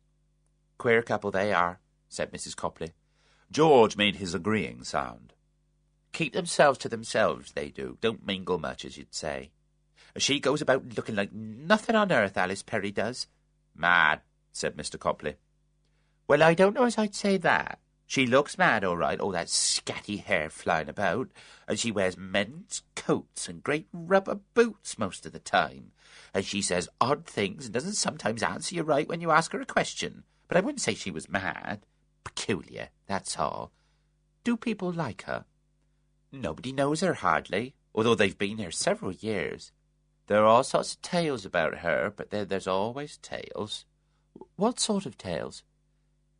Queer couple they are, said Mrs. Copley. George made his agreeing sound. Keep themselves to themselves, they do. Don't mingle much, as you'd say. She goes about looking like nothing on earth, Alice Perry does. Mad, said Mr. Copley. Well, I don't know as I'd say that. She looks mad, all right, all that scatty hair flying about, and she wears men's coats and great rubber boots most of the time, and she says odd things and doesn't sometimes answer you right when you ask her a question. But I wouldn't say she was mad. Peculiar, that's all. Do people like her? Nobody knows her, hardly, although they've been here several years. There are all sorts of tales about her, but there's always tales. What sort of tales?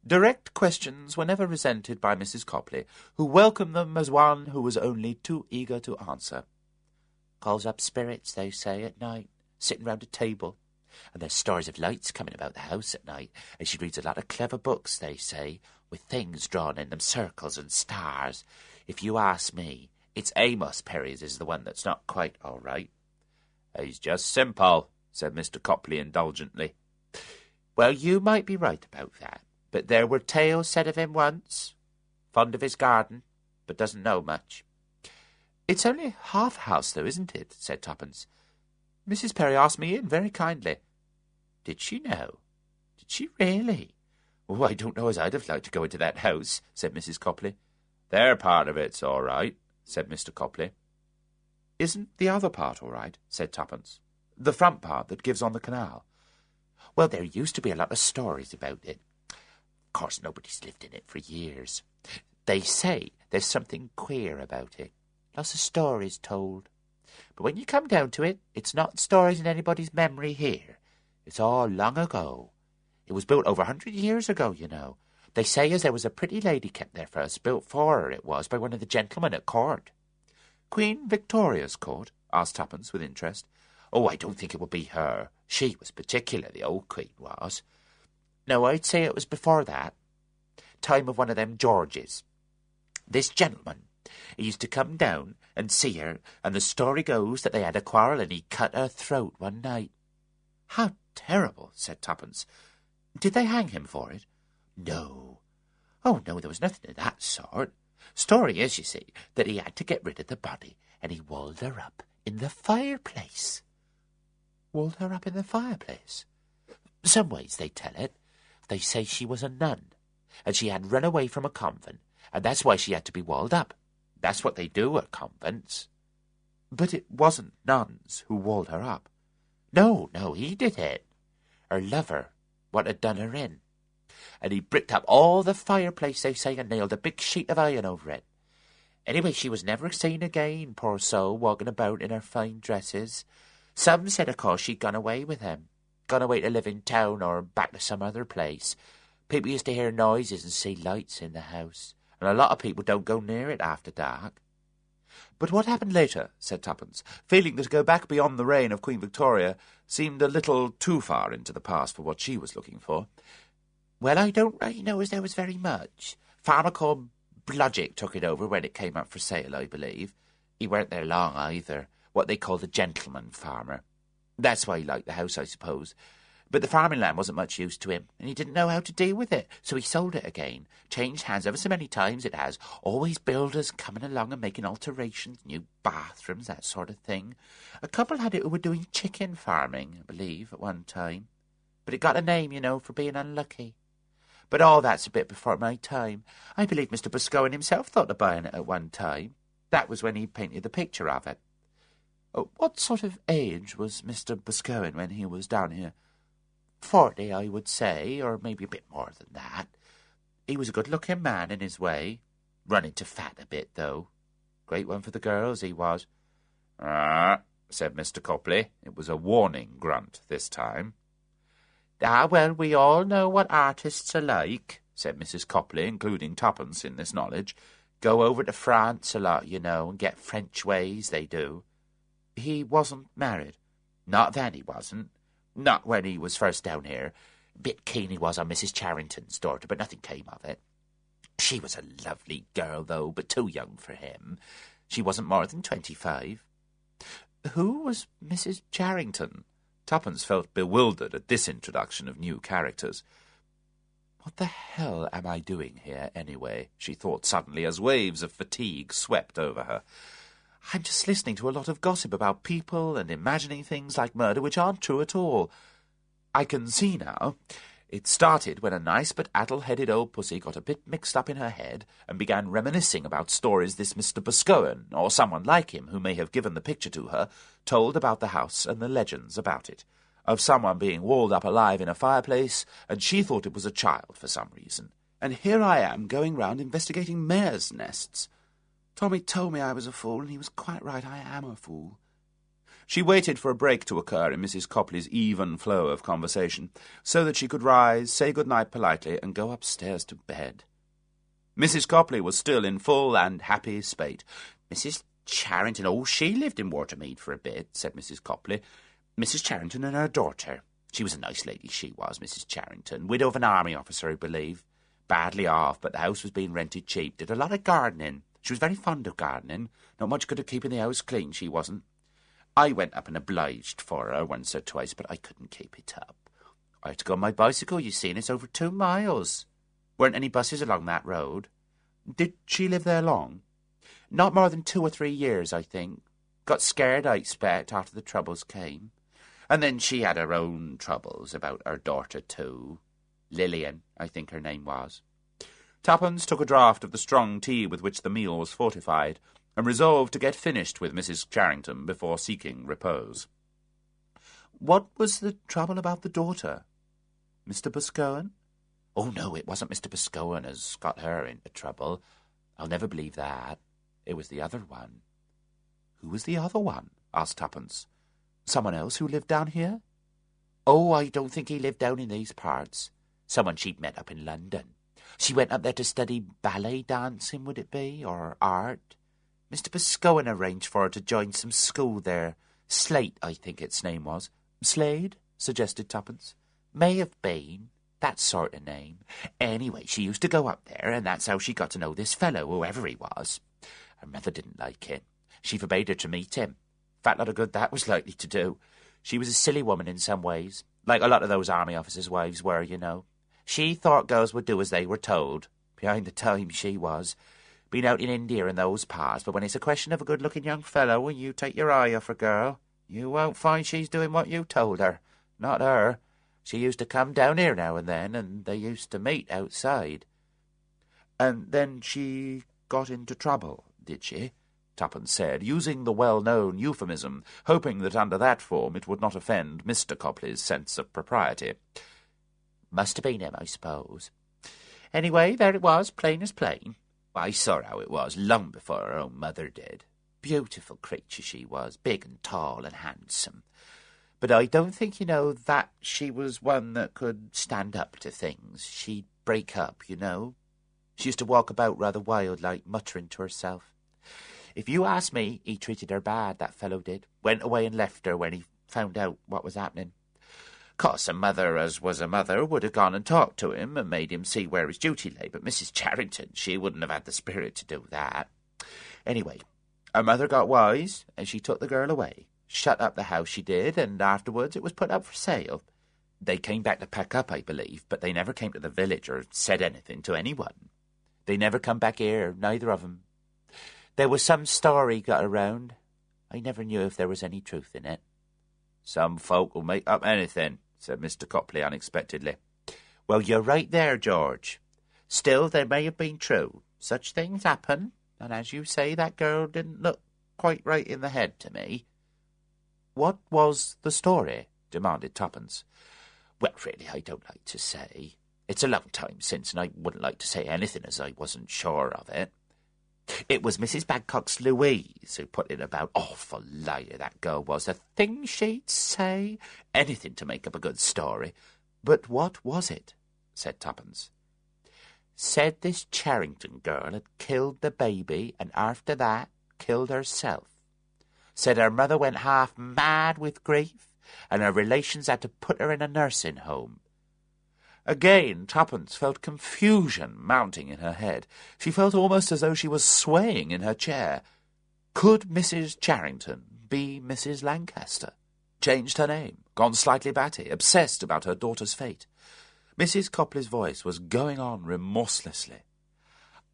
Direct questions were never resented by Mrs. Copley, who welcomed them as one who was only too eager to answer. Calls up spirits, they say, at night, sitting round a table. And there's stories of lights coming about the house at night, and she reads a lot of clever books, they say, with things drawn in them, circles and stars. If you ask me, it's Amos Perry's is the one that's not quite all right. He's just simple, said Mr. Copley indulgently. Well, you might be right about that, but there were tales said of him once. Fond of his garden, but doesn't know much. It's only half a house, though, isn't it? Said Tuppence. Mrs. Perry asked me in very kindly. Did she know? Did she really? Oh, I don't know as I'd have liked to go into that house, said Mrs. Copley. Their part of it's all right, said Mr. Copley. Isn't the other part all right? Said Tuppence. The front part that gives on the canal. Well, there used to be a lot of stories about it. Of course, nobody's lived in it for years. They say there's something queer about it. Lots of stories told. But when you come down to it, it's not stories in anybody's memory here. It's all long ago. It was built over 100 years ago, you know. They say as there was a pretty lady kept there first, built for her it was, by one of the gentlemen at court. Queen Victoria's court? Asked Tuppence with interest. Oh, I don't think it would be her. She was particular, the old queen was. No, I'd say it was before that. Time of one of them Georges. This gentleman, he used to come down and see her, and the story goes that they had a quarrel and he cut her throat one night. How terrible, said Tuppence. Did they hang him for it? No. Oh, no, there was nothing of that sort. Story is, you see, that he had to get rid of the body, and he walled her up in the fireplace. Walled her up in the fireplace? Some ways they tell it. They say she was a nun, and she had run away from a convent, and that's why she had to be walled up. That's what they do at convents. But it wasn't nuns who walled her up. No, he did it. Her lover, what had done her in. And he bricked up all the fireplace, they say, and nailed a big sheet of iron over it. Anyway, she was never seen again, poor soul, walking about in her fine dresses. Some said, of course, she'd gone away with him. Gone away to live in town or back to some other place. People used to hear noises and see lights in the house, and a lot of people don't go near it after dark. But what happened later, said Tuppence, feeling that to go back beyond the reign of Queen Victoria seemed a little too far into the past for what she was looking for. Well, I don't really know as there was very much. Farmer called Blodgett took it over when it came up for sale, I believe. He weren't there long either, what they called a gentleman farmer. That's why he liked the house, I suppose. But the farming land wasn't much use to him, and he didn't know how to deal with it, so he sold it again. Changed hands ever so many times it has. Always builders coming along and making alterations, new bathrooms, that sort of thing. A couple had it who were doing chicken farming, I believe, at one time. But it got a name, you know, for being unlucky. But all that's a bit before my time. I believe Mr. Boscowan himself thought of buying it at one time. That was when he painted the picture of it. What sort of age was Mr. Boscowan when he was down here? 40, I would say, or maybe a bit more than that. He was a good-looking man in his way. Running to fat a bit, though. Great one for the girls, he was. Ah, said Mr. Copley. It was a warning grunt this time. Ah, well, we all know what artists are like, said Mrs. Copley, including Tuppence in this knowledge. Go over to France a lot, you know, and get French ways, they do. He wasn't married? Not then, he wasn't. Not when he was first down here. Bit keen he was on Mrs. Charrington's daughter, but nothing came of it. She was a lovely girl, though, but too young for him. She wasn't more than 25. Who was Mrs. Charrington? Tuppence felt bewildered at this introduction of new characters. What the hell am I doing here, anyway? She thought suddenly as waves of fatigue swept over her. I'm just listening to a lot of gossip about people and imagining things like murder which aren't true at all. I can see now. It started when a nice but addle-headed old pussy got a bit mixed up in her head and began reminiscing about stories this Mr. Boscowan, or someone like him who may have given the picture to her, told about the house and the legends about it, of someone being walled up alive in a fireplace, and she thought it was a child for some reason. And here I am going round investigating mares' nests. Tommy told me I was a fool, and he was quite right, I am a fool. She waited for a break to occur in Mrs. Copley's even flow of conversation, so that she could rise, say good-night politely, and go upstairs to bed. Mrs. Copley was still in full and happy spate. Mrs. Charrington, oh, she lived in Watermead for a bit, said Mrs. Copley. Mrs. Charrington and her daughter. She was a nice lady, she was, Mrs. Charrington. Widow of an army officer, I believe. Badly off, but the house was being rented cheap. Did a lot of gardening. She was very fond of gardening. Not much good at keeping the house clean, she wasn't. I went up and obliged for her once or twice, but I couldn't keep it up. I had to go on my bicycle, you see, and it's over 2 miles. Weren't any buses along that road. Did she live there long? Not more than 2 or 3 years, I think. Got scared, I expect, after the troubles came. And then she had her own troubles about her daughter, too. Lillian, I think her name was. Tuppence took a draught of the strong tea with which the meal was fortified, and resolved to get finished with Mrs. Charrington before seeking repose. What was the trouble about the daughter? Mr. Boscowan? Oh, no, it wasn't Mr. Boscowan as got her into trouble. I'll never believe that. It was the other one. Who was the other one? Asked Tuppence. Someone else who lived down here? Oh, I don't think he lived down in these parts. Someone she'd met up in London. She went up there to study ballet dancing, would it be, or art? Mr. Boscowan arranged for her to join some school there. Slate, I think its name was. Slade? Suggested Tuppence. May have been. That sort of name. Anyway, she used to go up there, and that's how she got to know this fellow, whoever he was. Her mother didn't like it. She forbade her to meet him. Fat lot of good that was likely to do. She was a silly woman in some ways, like a lot of those army officers' wives were, you know. She thought girls would do as they were told. Behind the time she was. Been out in India in those parts, but when it's a question of a good-looking young fellow and you take your eye off a girl, you won't find she's doing what you told her. Not her. She used to come down here now and then, and they used to meet outside. And then she got into trouble, did she? Tuppence said, using the well-known euphemism, hoping that under that form it would not offend Mr. Copley's sense of propriety. Must have been him, I suppose. Anyway, there it was, plain as plain. I saw how it was long before her own mother did. Beautiful creature she was, big and tall and handsome. But I don't think, that she was one that could stand up to things. She'd break up, She used to walk about rather wild-like, muttering to herself. If you ask me, he treated her bad, that fellow did. Went away and left her when he found out what was happening. Course, a mother as was a mother would have gone and talked to him and made him see where his duty lay, but Mrs. Charrington, she wouldn't have had the spirit to do that. Anyway, her mother got wise, and she took the girl away. Shut up the house she did, and afterwards it was put up for sale. They came back to pack up, I believe, but they never came to the village or said anything to anyone. They never come back here, neither of 'em. There was some story got around. I never knew if there was any truth in it. Some folk will make up anything, said Mr. Copley unexpectedly. Well, you're right there, George. Still, there may have been true. Such things happen, and as you say, that girl didn't look quite right in the head to me. What was the story? Demanded Tuppence. Well, really, I don't like to say. It's a long time since, and I wouldn't like to say anything as I wasn't sure of it. It was Mrs. Babcock's Louise who put it about. Awful liar that girl was. The things she'd say. Anything to make up a good story. But what was it? Said Tuppence. Said this Charrington girl had killed the baby and after that killed herself. Said her mother went half mad with grief and her relations had to put her in a nursing home. Again, Tuppence felt confusion mounting in her head. She felt almost as though she was swaying in her chair. Could Mrs. Charrington be Mrs. Lancaster? Changed her name, gone slightly batty, obsessed about her daughter's fate. Mrs. Copley's voice was going on remorselessly.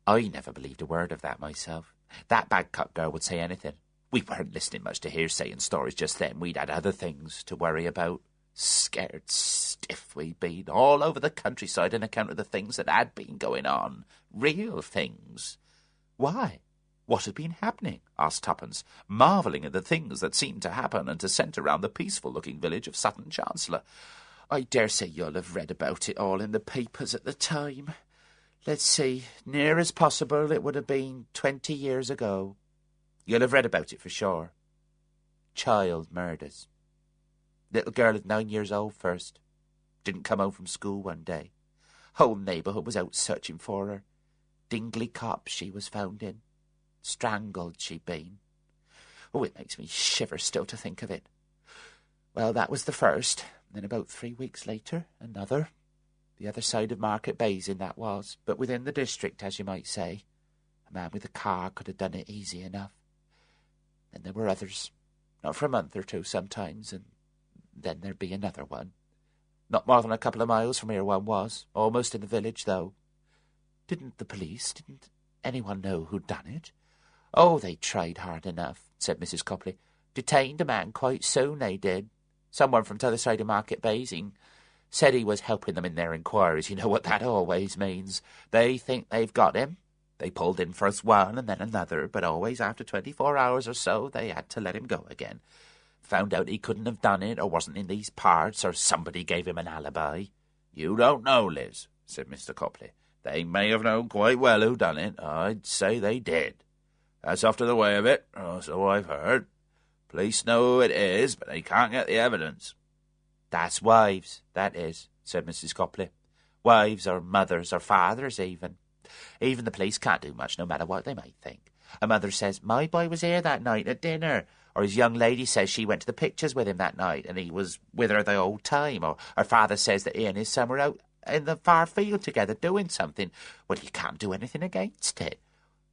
I never believed a word of that myself. That Babcock girl would say anything. We weren't listening much to hearsay and stories just then. We'd had other things to worry about. Scared stiff we'd been, all over the countryside on account of the things that had been going on. Real things. Why? What had been happening? Asked Tuppence, marvelling at the things that seemed to happen and to centre round the peaceful-looking village of Sutton Chancellor. I dare say you'll have read about it all in the papers at the time. Let's see, near as possible it would have been 20 years ago. You'll have read about it for sure. Child murders. Little girl at 9 years old first. Didn't come home from school one day. Whole neighbourhood was out searching for her. Dingley Copse she was found in. Strangled she'd been. Oh, it makes me shiver still to think of it. Well, that was the first. Then about 3 weeks later, another. The other side of Market Basin that was, but within the district, as you might say. A man with a car could have done it easy enough. Then there were others. Not for a month or two sometimes, and then there'd be another one. Not more than a couple of miles from here one was, almost in the village, though. Didn't anyone know who'd done it? Oh, they tried hard enough, said Mrs. Copley. Detained a man quite soon, they did. Someone from t'other side of Market Basin. Said he was helping them in their inquiries. You know what that always means. They think they've got him. They pulled in first one and then another, but always after 24 hours or so they had to let him go again. Found out he couldn't have done it, or wasn't in these parts, or somebody gave him an alibi. You don't know, Liz, said Mr. Copley. They may have known quite well who done it. I'd say they did. That's often the way of it, or so I've heard. Police know who it is, but they can't get the evidence. That's wives, that is, said Mrs. Copley. Wives, or mothers, or fathers, even. Even the police can't do much, no matter what they might think. A mother says, my boy was here that night at dinner. Or his young lady says she went to the pictures with him that night, and he was with her the whole time. Or her father says that he and his son were out in the far field together doing something. Well, you can't do anything against it.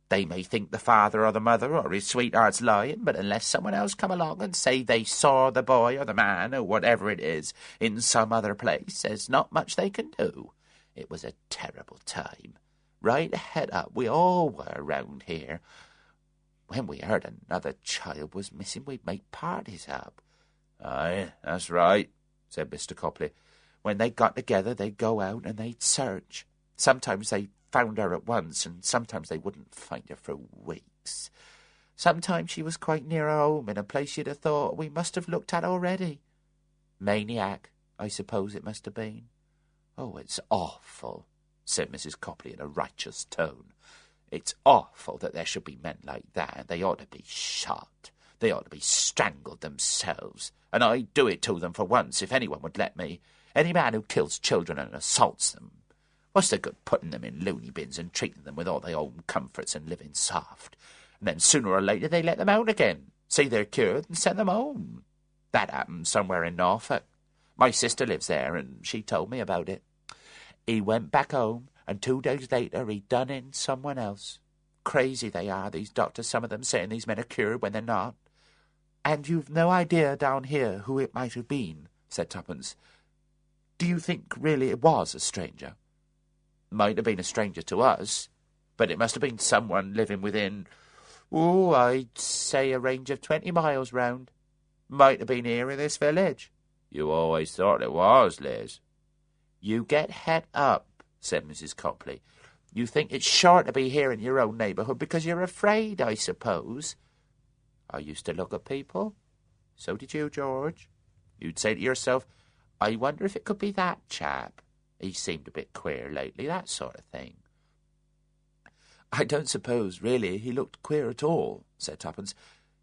They may think the father or the mother or his sweetheart's lying, but unless someone else come along and say they saw the boy or the man or whatever it is in some other place, there's not much they can do. It was a terrible time. Right ahead up, we all were round here. When we heard another child was missing, we'd make parties up. Aye, that's right, said Mr. Copley. When they got together, they'd go out and they'd search. Sometimes they found her at once, and sometimes they wouldn't find her for weeks. Sometimes she was quite near her home, in a place you'd have thought we must have looked at already. Maniac, I suppose it must have been. Oh, it's awful, said Mrs. Copley in a righteous tone. It's awful that there should be men like that. They ought to be shot. They ought to be strangled themselves. And I'd do it to them for once, if anyone would let me. Any man who kills children and assaults them. What's the good putting them in loony bins and treating them with all their own comforts and living soft? And then sooner or later they let them out again, say they're cured, and send them home. That happened somewhere in Norfolk. My sister lives there, and she told me about it. He went back home, and 2 days later he'd done in someone else. Crazy they are, these doctors, some of them saying these men are cured when they're not. And you've no idea down here who it might have been, said Tuppence. Do you think really it was a stranger? Might have been a stranger to us, but it must have been someone living within, I'd say a range of 20 miles round. Might have been here in this village. You always thought it was, Liz. You get het up, said Mrs. Copley. You think it's sure to be here in your own neighbourhood because you're afraid, I suppose. I used to look at people. So did you, George. You'd say to yourself, I wonder if it could be that chap. He seemed a bit queer lately, that sort of thing. I don't suppose, really, he looked queer at all, said Tuppence.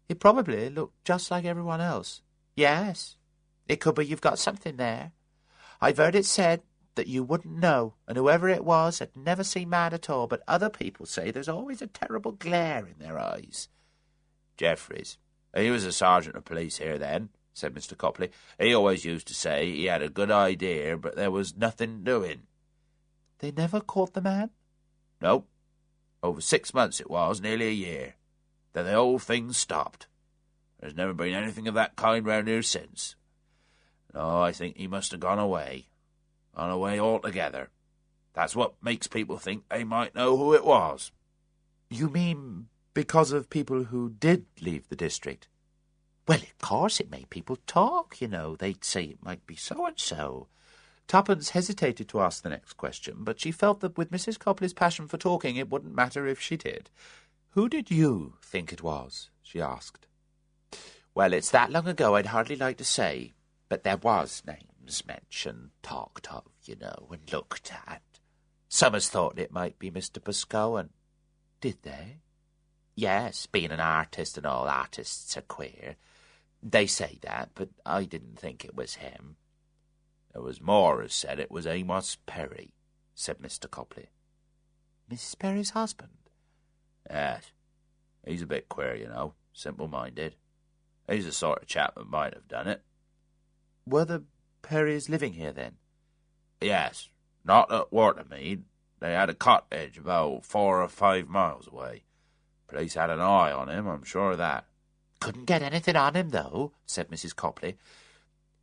He probably looked just like everyone else. Yes, it could be you've got something there. I've heard it said that you wouldn't know, and whoever it was had never seen mad at all, but other people say there's always a terrible glare in their eyes. Jeffries, he was a sergeant of police here then, said Mr. Copley. He always used to say he had a good idea, but there was nothing doing. They never caught the man? Nope. Over 6 months it was, nearly a year. Then the whole thing stopped. There's never been anything of that kind round here since. No, I think he must have gone away. Gone away altogether. That's what makes people think they might know who it was. You mean because of people who did leave the district? Well, of course it made people talk, you know. They'd say it might be so-and-so. Tuppence hesitated to ask the next question, but she felt that with Mrs. Copley's passion for talking it wouldn't matter if she did. Who did you think it was? She asked. Well, it's that long ago I'd hardly like to say, but there was names mentioned, talked of, you know, and looked at. Some has thought it might be Mr. Boscawen. Did they? Yes, being an artist and all artists are queer. They say that, but I didn't think it was him. There was more as said it was Amos Perry, said Mr. Copley. Mrs. Perry's husband? Yes. He's a bit queer, you know, simple-minded. He's the sort of chap that might have done it. Were the Perrys living here, then? Yes, not at Watermead. They had a cottage about 4 or 5 miles away. Police had an eye on him, I'm sure of that. Couldn't get anything on him, though, said Mrs. Copley.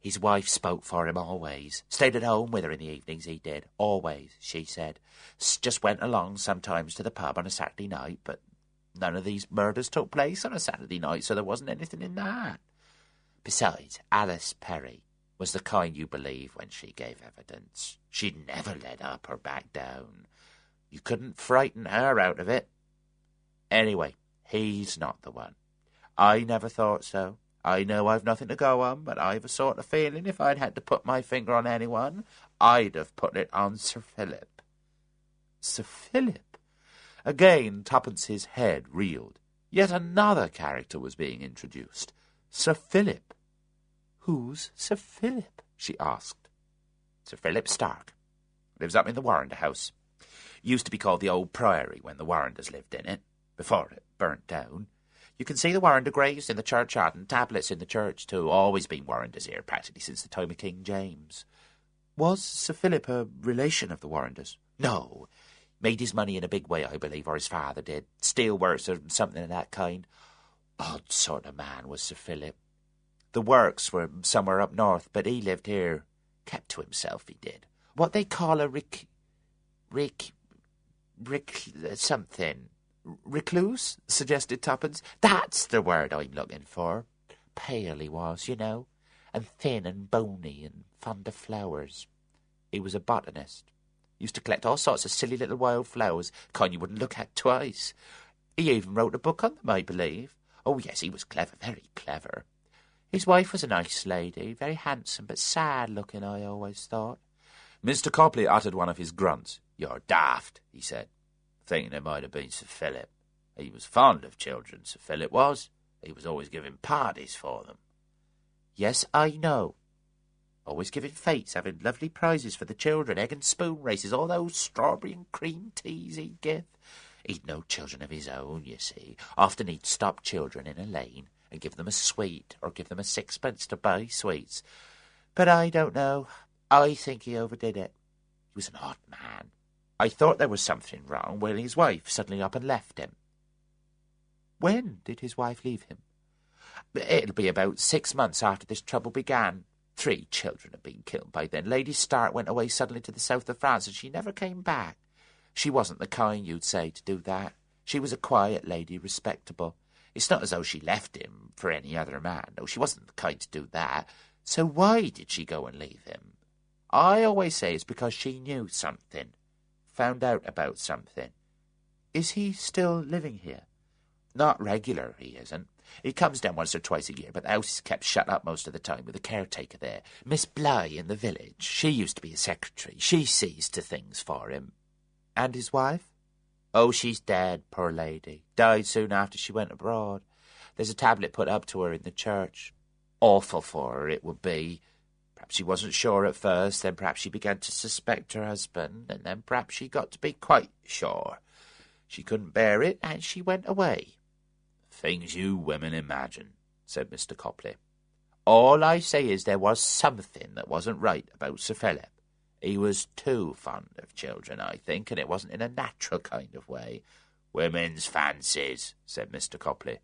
His wife spoke for him always. Stayed at home with her in the evenings, he did. Always, she said. Just went along sometimes to the pub on a Saturday night, but none of these murders took place on a Saturday night, so there wasn't anything in that. Besides, Alice Perry was the kind you believe when she gave evidence. She'd never let up or back down. You couldn't frighten her out of it. Anyway, he's not the one. I never thought so. I know I've nothing to go on, but I've a sort of feeling if I'd had to put my finger on anyone, I'd have put it on Sir Philip. Sir Philip? Again, Tuppence's head reeled. Yet another character was being introduced. Sir Philip. Who's Sir Philip? She asked. Sir Philip Stark. Lives up in the Warrender house. Used to be called the Old Priory when the Warrenders lived in it, before it burnt down. You can see the Warrender graves in the churchyard and tablets in the church, too. Always been Warrenders here, practically since the time of King James. Was Sir Philip a relation of the Warrenders? No. Made his money in a big way, I believe, or his father did. Steelworks or something of that kind. Odd sort of man was Sir Philip. The works were somewhere up north, but he lived here. Kept to himself, he did. What they call a something. Recluse? Suggested Tuppence. That's the word I'm looking for. Pale he was, you know, and thin and bony and fond of flowers. He was a botanist. Used to collect all sorts of silly little wild flowers, kind you wouldn't look at twice. He even wrote a book on them, I believe. Oh, yes, he was clever, very clever. His wife was a nice lady, very handsome, but sad-looking, I always thought. Mr. Copley uttered one of his grunts. "You're daft," he said, thinking it might have been Sir Philip. He was fond of children, Sir Philip was. He was always giving parties for them. Yes, I know. Always giving fetes, having lovely prizes for the children, egg and spoon races, all those strawberry and cream teas he'd give. He'd no children of his own, you see. Often he'd stop children in a lane and give them a sweet, or give them a sixpence to buy sweets. But I don't know. I think he overdid it. He was an odd man. I thought there was something wrong when his wife suddenly up and left him. When did his wife leave him? It'll be about 6 months after this trouble began. 3 children had been killed by then. Lady Stark went away suddenly to the south of France, and she never came back. She wasn't the kind you'd say to do that. She was a quiet lady, respectable. It's not as though she left him for any other man. No, she wasn't the kind to do that. So why did she go and leave him? I always say it's because she knew something, found out about something. Is he still living here? Not regular, he isn't. He comes down once or twice a year, but the house is kept shut up most of the time with a caretaker there. Miss Bligh in the village. She used to be a secretary. She sees to things for him. And his wife? Oh, she's dead, poor lady. Died soon after she went abroad. There's a tablet put up to her in the church. Awful for her, it would be. Perhaps she wasn't sure at first, then perhaps she began to suspect her husband, and then perhaps she got to be quite sure. She couldn't bear it, and she went away. "Things you women imagine," said Mr. Copley. All I say is there was something that wasn't right about Sir Philip. He was too fond of children, I think, and it wasn't in a natural kind of way. "Women's fancies," said Mr. Copley.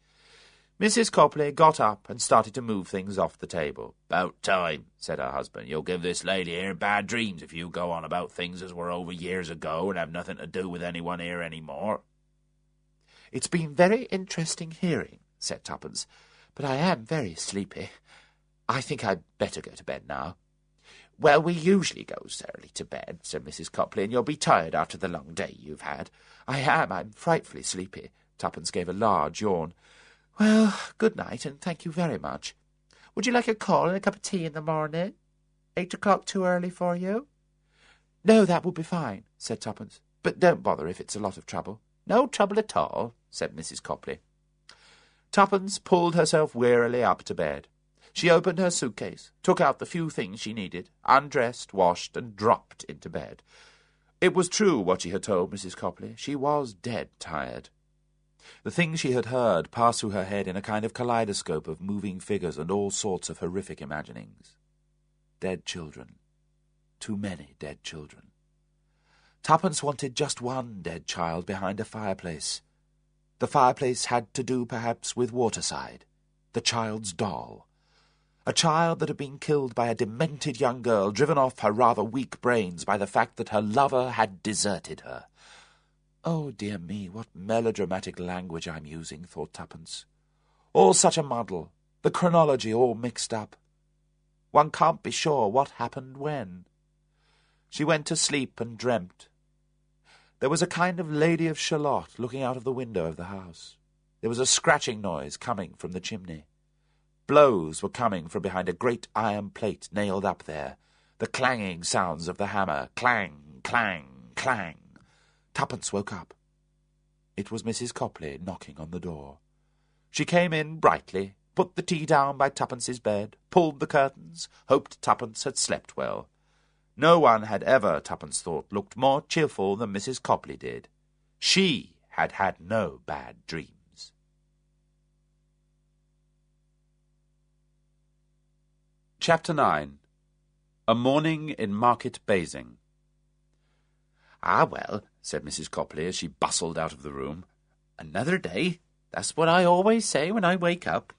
Mrs. Copley got up and started to move things off the table. "'Bout time," said her husband. "You'll give this lady here bad dreams if you go on about things as were over years ago and have nothing to do with anyone here any more." It's been very interesting hearing, said Tuppence, but I am very sleepy. I think I'd better go to bed now. Well, we usually go early to bed, said Mrs. Copley, and you'll be tired after the long day you've had. I am. I'm frightfully sleepy. Tuppence gave a large yawn. Well, good night, and thank you very much. Would you like a call and a cup of tea in the morning? 8 o'clock too early for you? No, that would be fine, said Tuppence. But don't bother if it's a lot of trouble. No trouble at all, said Mrs. Copley. Tuppence pulled herself wearily up to bed. She opened her suitcase, took out the few things she needed, undressed, washed, and dropped into bed. It was true what she had told Mrs. Copley. She was dead tired. The things she had heard passed through her head in a kind of kaleidoscope of moving figures and all sorts of horrific imaginings. Dead children. Too many dead children. Tuppence wanted just one dead child behind a fireplace. The fireplace had to do, perhaps, with Waterside, the child's doll. A child that had been killed by a demented young girl, driven off her rather weak brains by the fact that her lover had deserted her. Oh, dear me, what melodramatic language I'm using, thought Tuppence. All such a muddle, the chronology all mixed up. One can't be sure what happened when. She went to sleep and dreamt. There was a kind of Lady of Shalott looking out of the window of the house. There was a scratching noise coming from the chimney. Blows were coming from behind a great iron plate nailed up there, the clanging sounds of the hammer, clang, clang, clang. Tuppence woke up. It was Mrs. Copley knocking on the door. She came in brightly, put the tea down by Tuppence's bed, pulled the curtains, hoped Tuppence had slept well. No one had ever, Tuppence thought, looked more cheerful than Mrs. Copley did. She had had no bad dreams. Chapter 9. A Morning in Market Basing. Ah, well, said Mrs. Copley as she bustled out of the room. Another day. That's what I always say when I wake up.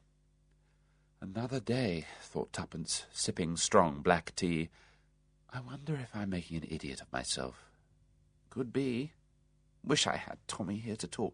Another day, thought Tuppence, sipping strong black tea. I wonder if I'm making an idiot of myself. Could be. Wish I had Tommy here to talk